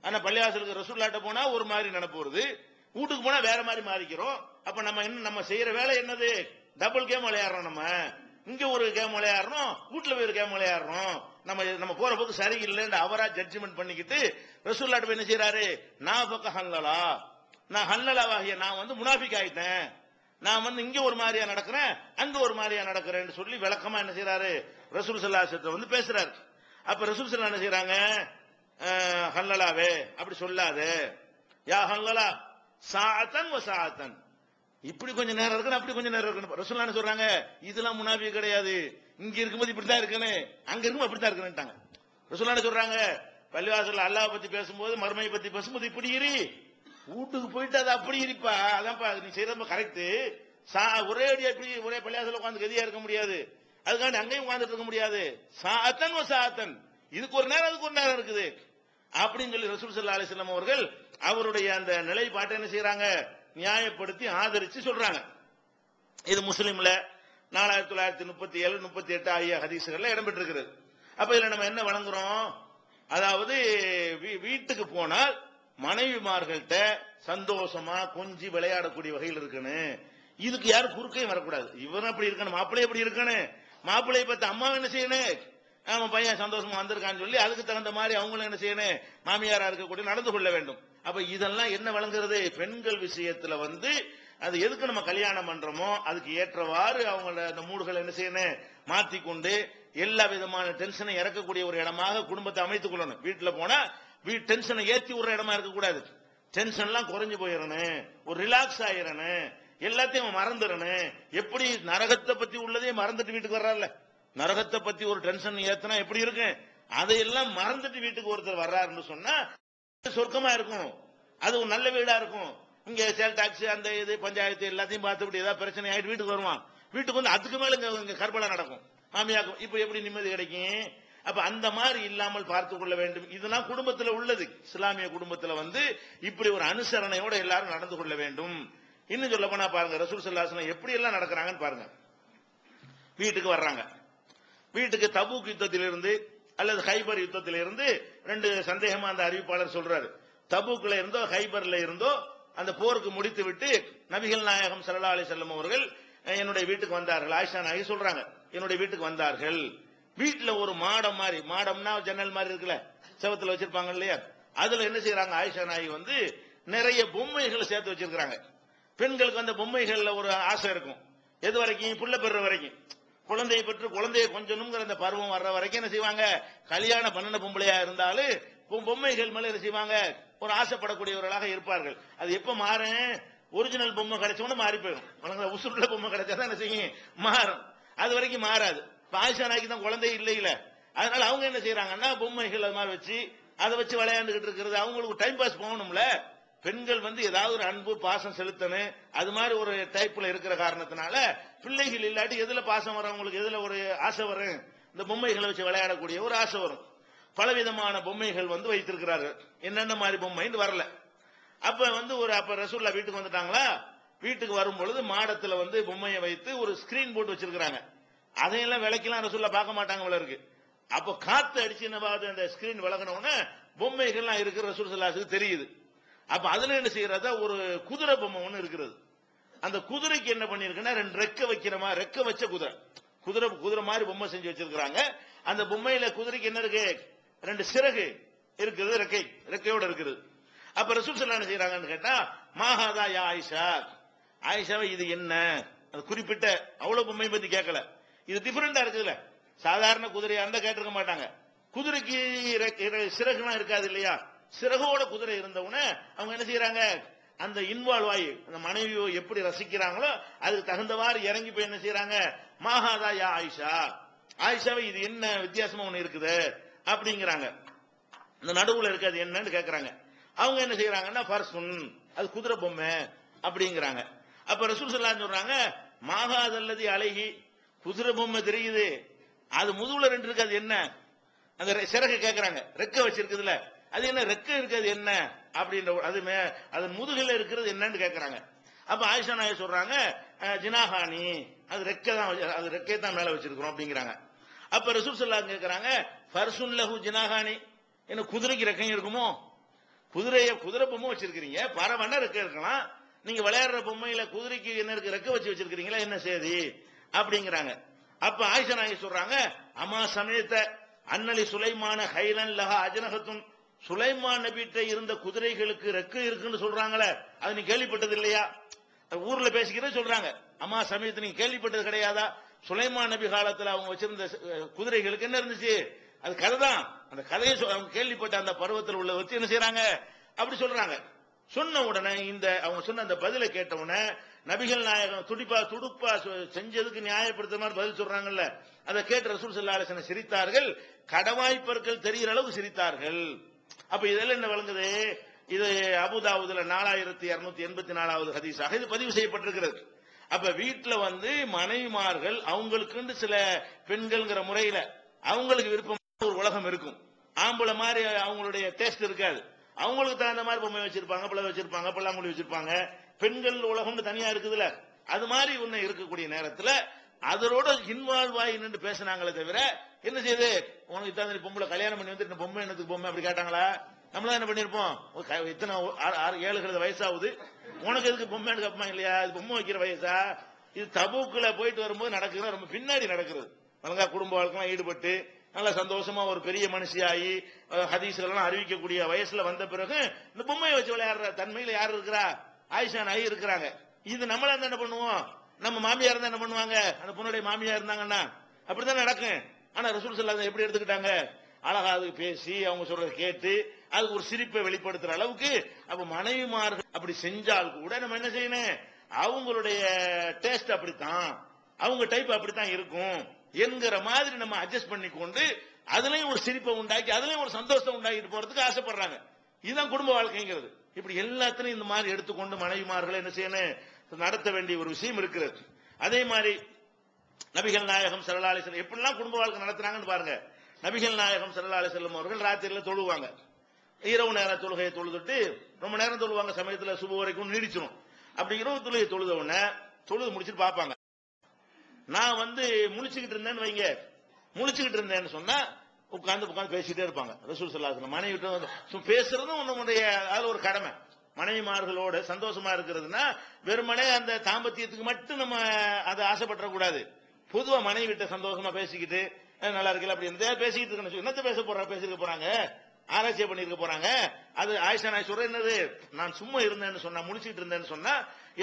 ஆனா பள்ளிவாசலுக்கு ரசூலுல்லாஹ் போனா ஒரு மாதிரி நினைப்பு வருது, வீட்டுக்கு போனா வேற மாதிரி மாறிக்கிறோம். அப்ப நம்ம என்ன நம்ம செய்யற வேலை என்னது, டபுள் கேம் விளையாடுறோம். நம்ம இங்க ஒரு கேம் விளையாடுறோம், வீட்டுல போய் ஒரு கேம் விளையாடுறோம். நம்ம போற போக்கு சரியில்லைன்னு அவரா ஜட்ஜ்மெண்ட் பண்ணிக்கிட்டு ரசூலுல்லாஹ் என்ன செய்யறாரு, நாஃபக ஹல்லலா, நான் ஹல்லலாவாகிய நான் வந்து முனாஃபிக் ஆயிட்டேன், நான் வந்து இங்க ஒரு மாதிரியா நடக்கிறேன் அங்க ஒரு மாதிரியா நடக்கிறேன்னு சொல்லி விளக்கமா என்ன செய்யறாரு ரசூல் ஸல்லல்லாஹு அலைஹி வஸல்லம் வந்து பேசுறாரு. அப்ப ரசூல் ஸல்லல்லாஹு என்ன செய்யறாங்க, ஹல்லலாவே அப்படி சொல்லாத, யா ஹல்லலா சாஅத்தன் வ சாஅத்தன், இப்படி கொஞ்சம் நேரம் இருக்கணும் அப்படி கொஞ்சம் நேரம் இருக்கணும். ரசூலுல்லாஹ் என்ன சொல்றாங்க, இதெல்லாம் முனாஃபிக் கிடையாது, இங்க இருக்கும்போது இப்படித்தான் இருக்கணும் அங்க இருக்கும்போது அப்படித்தான் இருக்கணும்ட்டாங்க. ரசூலுல்லாஹ் என்ன சொல்றாங்க, பள்ளிவாசல்ல அல்லாஹ் பத்தி பேசும்போது மறுமையை பத்தி பேசும்போது இப்படி இரு, வீட்டுக்கு போயிட்டு அது அப்படி இருப்பா, அதான்ப்பா நீ செய்யறது கரெக்ட். ஒரே அடி எப்படி ஒரே பள்ளியாசல உட்காந்து கதியா இருக்க முடியாது, அதுக்காண்டி அங்கேயும் உட்கார்ந்துட்டு இருக்க முடியாது. சாஅத்தன் வ சாஅத்தன், இதுக்கு ஒரு நேரம் அதுக்கு ஒரு நேரம் இருக்குது அப்படின்னு சொல்லி ரசூல் ஸல்லல்லாஹு அலைஹி வஸல்லம் அவர்கள் அவருடைய அந்த நிலைப்பாட்டை என்ன செய்யறாங்க, நியாயப்படுத்தி ஆதரிச்சு சொல்றாங்க. இது முஸ்லிம்ல 4937 38 ஆகிய ஹதீஸ்கள்ல இடம்பெற்றிருக்கிறது. அப்ப இதுல நம்ம என்ன வழங்குறோம், அதாவது வீட்டுக்கு போனால் மனைவிமார்கள்ட்ட சந்தோஷமா கொஞ்சி விளையாடக்கூடிய வகையில் இருக்கணும். இதுக்கு யாரும் குறுக்கையும் வரக்கூடாது. இவரும் அப்படி இருக்கணும், மாப்பிள்ளை எப்படி இருக்கணும், மாப்பிள்ளையை பத்தி அம்மா என்ன செய்யணும், நம்ம பையன் சந்தோஷமா வந்திருக்கான்னு சொல்லி அதுக்கு தகுந்த மாதிரி அவங்களும் என்ன செய்யணும், மாமியாரா இருக்கக்கூடிய நடந்து கொள்ள வேண்டும். அப்ப இதெல்லாம் என்ன வழங்குறது, பெண்கள் விஷயத்துல வந்து அது எதுக்கு நம்ம கல்யாணம் பண்றோமோ அதுக்கு ஏற்றவாறு அவங்களோட அந்த மூடுகளை என்ன செய்யணும் மாத்திக்கொண்டு எல்லா விதமான டென்ஷனை இறக்கக்கூடிய ஒரு இடமாக குடும்பத்தை அமைத்துக் கொள்ளணும். வீட்டுல போனா டென்ஷனை ஏத்தி விடுற இடமா இருக்கக்கூடாது, டென்ஷன் எல்லாம் குறைஞ்சு போயிடணும், ஒரு ரிலாக்ஸ் ஆயிரணும், எல்லாத்தையும் மறந்துடணும். எப்படி நரகத்தை பத்தி உள்ளதே மறந்துட்டு வீட்டுக்கு வர்றாருல, நரகத்தை பத்தி ஒரு டென்ஷன் ஏத்தினா எப்படி இருக்கு, அதையெல்லாம் மறந்துட்டு வீட்டுக்கு ஒருத்தர் வர்றாருன்னு சொன்னா சொர்க்கமா இருக்கும், அது ஒரு நல்ல வீடா இருக்கும். இங்க சேல் டாக்ஸ் அந்த இது பஞ்சாயத்து எல்லாத்தையும் பார்த்துட்டு ஏதாவது பிரச்சனை ஆயிட்டு வீட்டுக்கு வருவான், வீட்டுக்கு வந்து அதுக்கு மேல இங்க கற்பனை நடக்கும் மாமியாக்கும், இப்ப எப்படி நிம்மதி கிடைக்கும். அப்ப அந்த மாதிரி இல்லாமல் பார்த்துக் கொள்ள வேண்டும். இதெல்லாம் குடும்பத்தில் உள்ளது, இஸ்லாமிய குடும்பத்தில் வந்து இப்படி ஒரு அனுசரணையோட எல்லாரும் நடந்து கொள்ள வேண்டும். இன்னும் சொல்ல போனா பாருங்க ரசூல் ஸல்லல்லாஹு அலைஹி வஸல்லம் எப்படி எல்லாம் நடக்கிறாங்கன்னு பாருங்க. வீட்டுக்கு வர்றாங்க, வீட்டுக்கு தபூக் யுத்தத்திலிருந்து அல்லது ஹைபர் யுத்தத்திலிருந்து ரெண்டு சந்தேகமா அந்த அறிவிப்பாளர் சொல்றாரு, தபூக்ல இருந்தோ ஹைபர்ல இருந்தோ அந்த போருக்கு முடித்து விட்டு நபிகள் நாயகம் ஸல்லல்லாஹு அலைஹி வஸல்லம் அவர்கள் என்னுடைய வீட்டுக்கு வந்தார்கள். ஆயிஷா நாயகி சொல்றாங்க, என்னுடைய வீட்டுக்கு வந்தார்கள். வீட்டுல ஒரு மாடம் மாதிரி, மாடம்னா ஜன்னல் மாதிரி இருக்குல்ல செவத்துல வச்சிருப்பாங்க இல்லையா, அதுல என்ன செய்யறாங்க ஆயிஷா நாயகி வந்து நிறைய பொம்மைகளை சேர்த்து வச்சிருக்காங்க. பெண்களுக்கு அந்த பொம்மைகள்ல ஒரு ஆசை இருக்கும், எது வரைக்கும் புள்ள பெறுற வரைக்கும், குழந்தையை பெற்று குழந்தையை கொஞ்சணுங்கிற அந்த பருவம் வர்ற வரைக்கும் என்ன செய்வாங்க, கல்யாணம் பண்ண பொம்பளையா இருந்தாலும் பொம்மைகள் மேல என்ன செய்வாங்க ஒரு ஆசைப்படக்கூடியவர்களாக இருப்பார்கள். அது எப்ப மாறும், ஒரிஜினல் பொம்மை கிடைச்சோன்னு மாறி போயிடும், உசுருள்ள பொம்மை கிடைச்சா என்ன செய்யும் மாறும், அது வரைக்கும் மாறாது. ஆயிஷா நாய்க்கு தான் குழந்தை இல்லையில, அதனால அவங்க என்ன செய்யறாங்கன்னா பொம்மைகள் அது மாதிரி வச்சு அதை வச்சு விளையாண்டுகிட்டு இருக்கிறது, அவங்களுக்கு டைம் பாஸ் போகணும்ல. பெண்கள் வந்து ஏதாவது ஒரு அன்பு பாசம் செலுத்தணும், அது மாதிரி ஒரு டைப்ல இருக்கிற காரணத்தினால பிள்ளைகள் இல்லாட்டி எதுல பாசம் வரும், உங்களுக்கு எதுல ஒரு ஆசை வரும், இந்த பொம்மைகளை வச்சு விளையாடக்கூடிய ஒரு ஆசை வரும். பலவிதமான பொம்மைகள் வந்து வைத்திருக்கிறாரு, என்னென்ன மாதிரி பொம்மைன்னு வரல. அப்ப வந்து அப்ப ரசூலுல்லாஹ் வீட்டுக்கு வந்துட்டாங்களா, வீட்டுக்கு வரும் பொழுது மாடத்துல வந்து பொம்மையை வைத்து ஒரு ஸ்கிரீன் போட்டு வச்சிருக்காங்க. அதையெல்லாம் விளக்கலாம் ரசூலுல்லாஹ் பார்க்க மாட்டாங்க போல இருக்கு. அப்ப காத்து அடிச்சு என்னவாது அந்த ஸ்கிரீன் விளக்கணும்னு பொம்மைகள்லாம் இருக்கு ரசூல் ஸல்லல்லாஹு அலைஹி தெரியுது. அப்ப அதுல என்ன செய்யறதா ஒரு குதிரை பொம்மை ஒண்ணு இருக்கிறது. அந்த குதிரைக்கு என்ன பண்ணிருக்குன்னா ரெண்டு ரெக்க வைக்கிற மாதிரி, ரெக்க வச்ச குதிரை, குதிரை மாதிரி பொம்மை செஞ்சு வச்சிருக்காங்க. அந்த பொம்மையில குதிரைக்கு என்ன இருக்கு, ரெண்டு சிறகு இருக்குது, ரெக்கையோட இருக்குது. அப்ப ரசூல் ஸல்லல்லாஹு அலைஹி செய்யறாங்கன்னு கேட்டா, மாஹாதா யா ஆயிஷா, ஆயிஷாவை இது என்ன, அது குறிப்பிட்ட அவ்வளவு பொம்மை பத்தி கேட்கல, இது டிஃபரெண்டா இருக்குதுல்ல, சாதாரண குதிரையா இருந்தா கேட்டிருக்க மாட்டாங்க. குதிரைக்கு சிறகுலாம் இருக்காது இல்லையா, சிறகோட குதிரை இருந்தவுடன அவங்க என்ன செய்யறாங்க, அந்த இன்வால்வ் ஆகி அந்த மனைவியை எப்படி ரசிக்கிறாங்களோ அதுக்கு தகுந்தவாறு இறங்கி போய் என்ன செய்யறாங்க, மாஹாதா யா ஆயிஷா, ஆயிஷாவை இது என்ன வித்தியாசமா ஒண்ணு இருக்குது அப்படிங்கிறாங்க. இந்த நடுவுல இருக்காது என்னன்னு கேட்கறாங்க. அவங்க என்ன செய்யறாங்கன்னா ஃபர்சுன், அது குதிரை பொம்மை அப்படிங்கிறாங்க. அப்ப ரசூல் ஸல்லல்லாஹு அலைஹி சொல்றாங்க, மாஹாதல்லதி அலைஹி, குதிரை பொம்மை தெரியுது, அது முதுகுல 2 இருக்கு, அது என்ன? அந்த சிறகு கேட்கறாங்க, ரெக்க வச்சிருக்குதுல, அது என்ன ரெக்க இருக்கிறது என்ன அப்படின்ற, அது முதுகுல இருக்கிறது என்னன்னு கேட்கறாங்க. அப்ப ஆயிஷா நாயகி சொல்றாங்க, ஜினாஹானி, அது ரெக்கை தான், அது ரெக்கை தான் மேல வச்சிருக்கிறோம் அப்படிங்கிறாங்க. அப்ப ரசூல் ஸல்லல்லாஹு அலைஹி கேட்கறாங்க, ஃபர்சுன் லஹு ஜினாஹானி, என்ன குதிரைக்கு ரெக்கையும் இருக்குமோ? குதிரை பொம்மை வச்சிருக்கீங்க, பறவைன்னா ரெக்கை இருக்கலாம், நீங்க விளையாடுற பொம்மையில குதிரைக்கு என்ன இருக்கு, ரெக்கை வச்சு வச்சிருக்கீங்களா, என்ன செய்தி அப்படிங்கிறாங்க. அப்ப ஆயிஷா நாயகி சொல்றாங்க, அம்மா சமயத்த அன்னலி சுலைமான ஹைலன் லஹா அஜனஹத்துன், சுலைமான் நபிட்ட இருந்த குதிரைகளுக்கு ரெக்கை இருக்குன்னு சொல்றாங்களே, அது நீ கேள்விப்பட்டது இல்லையா? ஊர்ல பேசிக்கிறத சொல்றாங்க. அம்மா சமயத்தை நீங்க கேள்விப்பட்டது கிடையாதா? சுலைமான் நபி காலத்துல அவங்க வச்சிருந்த குதிரைகளுக்கு என்ன இருந்துச்சு, அது கதை தான். அந்த கதையை அவங்க கேள்விப்பட்ட அந்த பருவத்தில் உள்ள வச்சு என்ன செய்யறாங்க, அப்படி சொல்றாங்க. சொன்ன உடனே அவங்க சொன்ன அந்த பதிலை கேட்ட உடனே நபிகள் நாயகம் துடுப்பா செஞ்சதுக்கு நியாயப்படுத்த மாதிரி பதில் சொல்றாங்கல்ல, அதை கேட்டு ரசூல் ஸல்லல்லாஹு அலைஹி வஸல்லம் சிரித்தார்கள், கடவாய்ப்பற்கள் தெரிகிற அளவுக்கு சிரித்தார்கள். அப்ப இதெல்லாம் என்ன வழங்குது, இது அபூதாவுதுல 4284வது ஹதீஸாக இது பதிவு செய்யப்பட்டிருக்கிறது. அப்ப வீட்டுல மனைவிமார்கள் அவங்களுக்கு சில பெண்கள்ங்கிற முறையில அவங்களுக்கு விருப்பம் ஒரு உலகம் இருக்கும். ஆம்பளை மாதிரி அவங்களுடைய டேஸ்ட் இருக்காது. அவங்களுக்கு தகுந்த மாதிரி பொம்மை வச்சிருப்பாங்க, பிள்ளை வச்சிருப்பாங்க, பல்லாங்குழி வச்சிருப்பாங்க. பெண்கள் உலகம்னு தனியா இருக்குதுல்ல, அது மாதிரி ஒண்ணு இருக்கக்கூடிய நேரத்துல அதோட இன்வால்வ் ஆகி நின்று பேசினாங்களே தவிர, என்ன செய்யுது, உனக்கு தகுந்த பொம்பளை கல்யாணம் பண்ணி வந்து பொம்மை என்னத்துக்கு பொம்மை அப்படி கேட்டாங்களா? நம்மளதான் என்ன பண்ணிருப்போம், இத்தனை 7 வயசாகுது, உனக்கு எதுக்கு பொம்மைன்னு கேட்போமா இல்லையா? இது பொம்மை வைக்கிற வயசா? இது தபூக்குல போயிட்டு வரும்போது நடக்குது, ரொம்ப பின்னாடி நடக்கிறது. ஒழுங்கா குடும்ப வாழ்க்கை ஈடுபட்டு நல்ல சந்தோஷமா ஒரு பெரிய மனுஷியாகி ஹதீஸ்லாம் அறிவிக்கக்கூடிய வயசுல வந்த பிறகு இந்த பொம்மையை வச்சு விளையாடுற தன்மையில யாரு இருக்கிறா? ஆயிஷா நாயகி இருக்கிறாங்க. இது நம்மளா என்ன பண்ணுவோம், நம்ம மாமியார் இருந்தா என்ன பண்ணுவாங்க, அந்த பொண்ணுடைய மாமியார் இருந்தாங்கன்னா அப்படித்தான் நடக்கும். ஆனா ரசூல் ஸல்லல்லாஹு அலைஹி எப்படி எடுத்துக்கிட்டாங்க, அழகா அதுக்கு பேசி அவங்க சொல்றதை கேட்டு அதுக்கு ஒரு சிரிப்பை வெளிப்படுத்துற அளவுக்கு. அப்ப மனைவிமார்கள் அப்படி செஞ்சால் கூட நம்ம என்ன செய்யணும், அவங்களுடைய டேஸ்ட் அப்படித்தான், அவங்க டைப் அப்படித்தான் இருக்கும் என்கிற மாதிரி நம்ம அட்ஜஸ்ட் பண்ணிக்கொண்டு அதுலயும் ஒரு சிரிப்பை உண்டாக்கி அதுலயும் ஒரு சந்தோஷத்தை உண்டாக்கிட்டு போறதுக்கு ஆசைப்படுறாங்க. இதுதான் குடும்ப வாழ்க்கைங்கிறது. இப்படி எல்லாத்திலையும் இந்த மாதிரி எடுத்துக்கொண்டு மனைவிமார்களை என்ன செய்யணும், நடத்த வேண்டிய ஒரு விஷயம் இருக்கிறது. அதே மாதிரி நபிகள் நாயகம் ஸல்லல்லாஹு அலைஹி வஸல்லம் எப்படிலாம் குடும்ப வாழ்க்கை நடத்துறாங்கன்னு பாருங்க. நபிகள் நாயகம் ஸல்லல்லாஹு அலைஹி வஸல்லம் அவர்கள் ராத்திரியில தொழுவாங்க, இரவு நேர தொழுகையை தொழுதுட்டு ரொம்ப நேரம் தொழுவாங்க, சமயத்துல சுப வரைக்கும் நீடிச்சிடும். அப்படி இரவு தொழுகை தொழுத உடனே தொழுது முடிச்சுட்டு பார்ப்பாங்க. நான் முழிச்சுக்கிட்டு இருந்தேன்னு வைங்க, முழிச்சுக்கிட்டு இருந்தேன்னு சொன்னா உட்கார்ந்து பேசிட்டே இருப்பாங்க. ரசூல் ஸல்லல்லாஹு அலைஹி வஸல்லம் மனைவி பேசுறதும் நம்முடைய அது ஒரு கடமை. மனைவிமார்களோட சந்தோஷமா இருக்கிறதுனா வெறுமனே அந்த தாம்பத்தியத்துக்கு மட்டும் நம்ம அதை ஆசைப்பட கூடாது. பொதுவா மனைவி கிட்ட சந்தோஷமா பேசிக்கிட்டு நல்லா இருக்கல அப்படி பேசிக்கிட்டு இருக்கணும். என்னத்த பேசிருக்க போறாங்க, ஆராய்ச்சி பண்ணிருக்க போறாங்க. அது ஆயிஷா நாயகி சொல்ற என்னது, நான் சும்மா இருந்தேன்னு சொன்னா, முடிச்சுட்டு இருந்தேன்னு சொன்னா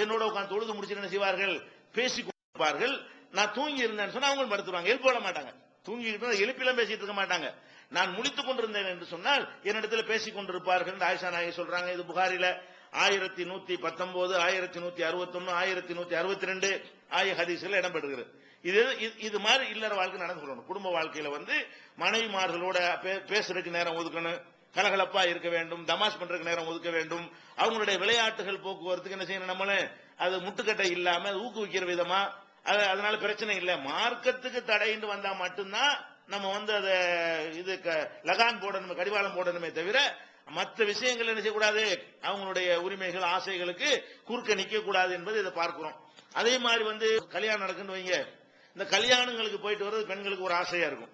என்னோட உட்கார்ந்து தொழுது முடிச்சுட்டு என்ன செய்வார்கள், பேசி கொண்டிருப்பார்கள். நான் தூங்கி இருந்தேன்னு சொன்னா அவங்க படுத்துருவாங்க, எழுப்ப விட மாட்டாங்க. தூங்கிட்டு எழுப்பிலாம் பேசிட்டு இருக்க மாட்டாங்க. நான் முழித்துக் கொண்டிருந்தேன் என்று சொன்னால் என்னிடத்தில் பேசிக் கொண்டிருப்பார்கள். ஆயிஷா நாயகி சொல்றாங்க. இது புகாரில 1119, 1161, 1162 ஆகிய ஹதீஸ்கள் இடம்பெறுகிறது. இது மாதிரி இல்லற வாழ்க்கை நடந்து கொள்ளணும். குடும்ப வாழ்க்கையில மனைவிமார்களோட பேசுறதுக்கு நேரம் ஒதுக்கணும், கலகலப்பா இருக்க வேண்டும், தமாஷ் பண்றதுக்கு நேரம் ஒதுக்க வேண்டும். அவங்களுடைய விளையாட்டுகள் போக்குவரத்துக்கு என்ன செய்யணும், நம்மளே அது முட்டுக்கட்டை இல்லாம ஊக்குவிக்கிற விதமா, அதனால பிரச்சனை இல்லை. மார்க்கத்துக்கு தடைன்னு வந்தா மட்டும்தான் நம்ம அதை இது லகான் போடணும், கடிவாளம் போடணுமே தவிர மற்ற விஷயங்கள் என்ன செய்யக்கூடாது, அவங்களுடைய உரிமைகள் ஆசைகளுக்கு குறுக்க நிக்க கூடாது என்பது இதை பார்க்கிறோம். அதே மாதிரி கல்யாணம் நடக்குன்னு வைங்க, இந்த கல்யாணங்களுக்கு போயிட்டு வர்றது பெண்களுக்கு ஒரு ஆசையா இருக்கும்.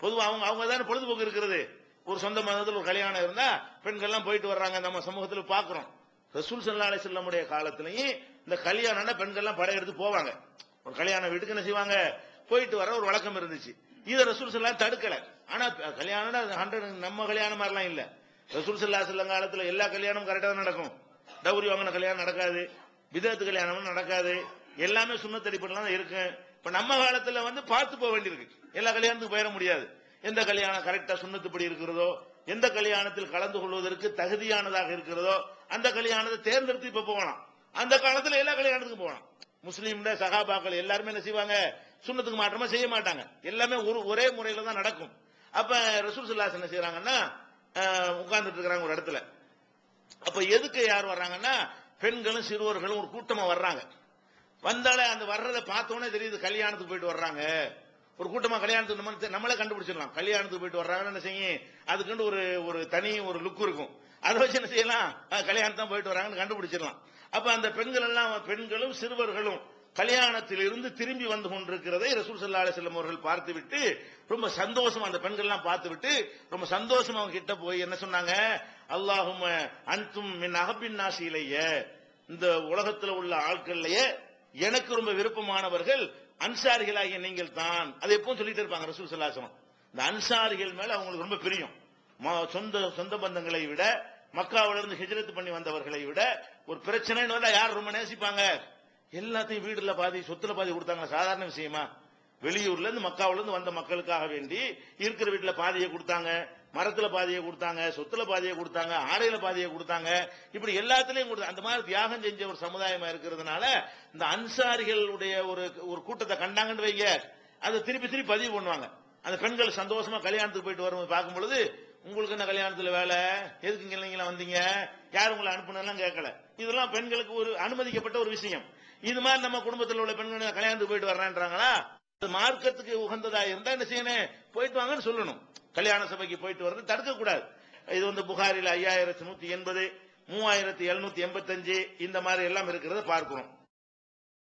பொதுவாக அவங்க தானே பொழுதுபோக்கு இருக்கிறது. ஒரு சொந்த மதத்தில் ஒரு கல்யாணம் இருந்தா பெண்கள்லாம் போயிட்டு வர்றாங்க, நம்ம சமூகத்தில் பார்க்கிறோம். ரசூல் ஸல்லல்லாஹு அலைஹி வஸல்லம் காலத்திலையும் இந்த கல்யாணம்னா பெண்கள்லாம் படையெடுத்து போவாங்க. ஒரு கல்யாண வீட்டுக்கு என்ன செய்வாங்க, போயிட்டு வர ஒரு வழக்கம் இருந்துச்சு. இதை ரசூல் ஸல்லல்லாஹு தடுக்கல. ஆனா கல்யாணம்னா 100 நம்ம கல்யாணம் மாதிரிலாம் இல்ல. ரசூல் ஸல்லல்லாஹு அலைஹி வஸல்லம் காலத்துல எல்லா கல்யாணமும் கரெக்டா தான் நடக்கும். டவுரி வாங்கின கல்யாணம் நடக்காது, பிதஅத் கல்யாணம் நடக்காது, எல்லாமே சுன்னத் அடிப்படையில தான் இருக்கு. இப்ப நம்ம காலத்துல பார்த்து போக வேண்டியிருக்கு. எல்லா கல்யாணத்துக்கும் போயிட முடியாது. எந்த கல்யாணம் கரெக்டா சுன்னத்துப்படி இருக்கிறதோ, எந்த கல்யாணத்தில் கலந்து கொள்வதற்கு தகுதியானதாக இருக்கிறதோ அந்த கல்யாணத்தை தேர்ந்தெடுத்து இப்ப போகலாம். அந்த காலத்துல எல்லா கல்யாணத்துக்கும் போகலாம். முஸ்லீம் சஹாபாக்கள் எல்லாருமே என்ன செய்வாங்க, சுன்னத்துக்கு மாற்றமா செய்ய மாட்டாங்க. எல்லாமே ஒரே முறையில தான் நடக்கும். அப்ப ரசூல் ஸல்லல்லாஹு அலைஹி வஸல்லம் என்ன செய்யறாங்கன்னா, உட்கார்ந்துட்டு இருக்கிறாங்க ஒரு இடத்துல. அப்ப எதுக்கு யார் வர்றாங்கன்னா, பெண்களும் சிறுவர்களும் ஒரு கூட்டமா வர்றாங்க. வந்தாலே அந்த வர்றதை பார்த்தோன்னே தெரியுது கல்யாணத்துக்கு போயிட்டு வர்றாங்க. ஒரு கூட்டமா கல்யாணத்துக்கு நம்மளே கண்டுபிடிச்சிடலாம். கல்யாணத்துக்கு போயிட்டு வர்றாங்கன்னு என்ன செய்யும், அதுக்குன்னு ஒரு தனி ஒரு லுக் இருக்கும். அதை வச்சு என்ன செய்யலாம், கல்யாணத்தான் போயிட்டு வர்றாங்கன்னு கண்டுபிடிச்சிடலாம். அப்ப அந்த பெண்கள் எல்லாம், பெண்களும் சிறுவர்களும் கல்யாணத்தில் இருந்து திரும்பி வந்து கொண்டிருக்கிறதை ரசூல் ஸல்லல்லாஹு அலைஹி வஸல்லம் அவர்கள் பார்த்துவிட்டு ரொம்ப சந்தோஷமா, அந்த பெண்கள் எல்லாம் பார்த்துவிட்டு ரொம்ப சந்தோஷமா அவங்க கிட்ட போய் என்ன சொன்னாங்க, அல்லாஹும்ம அன்தும் மின் அஹப்பின் நாஸி இலைய, இந்த உலகத்தில் உள்ள ஆட்கள்லயே எனக்கு ரொம்ப விருப்பமானவர்கள் அன்சாரிகளாகிய நீங்கள் தான். அதை எப்பவும் சொல்லிட்டு இருப்பாங்க ரசூல் ஸல்லல்லாஹு அலைஹி வஸல்லம். இந்த அன்சாரிகள் மேல அவங்களுக்கு ரொம்ப பிரியம். சொந்த பந்தங்களை விட, மக்காவிலிருந்து ஹிஜ்ரத் பண்ணி வந்தவர்களை விட, ஒரு பிரச்சனைன்னு வந்தா யார் ரொம்ப நேசிப்பாங்க? எல்லாத்தையும் வீடுல பாதி சொத்துல பாதி கொடுத்தாங்க. சாதாரண விஷயமா? வெளியூர்ல இருந்து மக்காவில இருந்து வந்த மக்களுக்காக வேண்டி இருக்கிற வீட்டுல பாதியை கொடுத்தாங்க, மரத்துல பாதியை கொடுத்தாங்க, சொத்துல பாதியை கொடுத்தாங்க, ஆடையில பாதியை கொடுத்தாங்க, இப்படி எல்லாத்திலையும் கொடுத்தாங்க. அந்த மாதிரி தியாகம் செஞ்ச ஒரு சமுதாயமா இருக்கிறதுனால இந்த அன்சாரிகளுடைய ஒரு கூட்டத்தை கண்டாங்கன்னு வைங்க, அதை திருப்பி திருப்பி பதிவு பண்ணுவாங்க. அந்த பெண்கள் சந்தோஷமா கல்யாணத்துக்கு போயிட்டு வரும்போது பார்க்கும் பொழுது, உங்களுக்கு என்ன கல்யாணத்துல வேலை, எதுக்கு இங்க இல்லைங்களா வந்தீங்க, யார் உங்களை அனுப்புனதெல்லாம் கேட்கல. இதெல்லாம் பெண்களுக்கு ஒரு அனுமதிக்கப்பட்ட ஒரு விஷயம். இது மாதிரி நம்ம குடும்பத்தில் உள்ள பெண்கள் கல்யாணத்துக்கு போயிட்டு வர்றான்றாங்களா, மார்க்கத்துக்கு உகந்ததா இருந்தா என்ன செய்யணும், போயிட்டு வாங்கன்னு சொல்லணும். கல்யாண சபைக்கு போயிட்டு வர்றது தடுக்க கூடாது. இது புகாரில 5180, 3785 இந்த மாதிரி எல்லாம் இருக்கிறத பார்க்கிறோம்.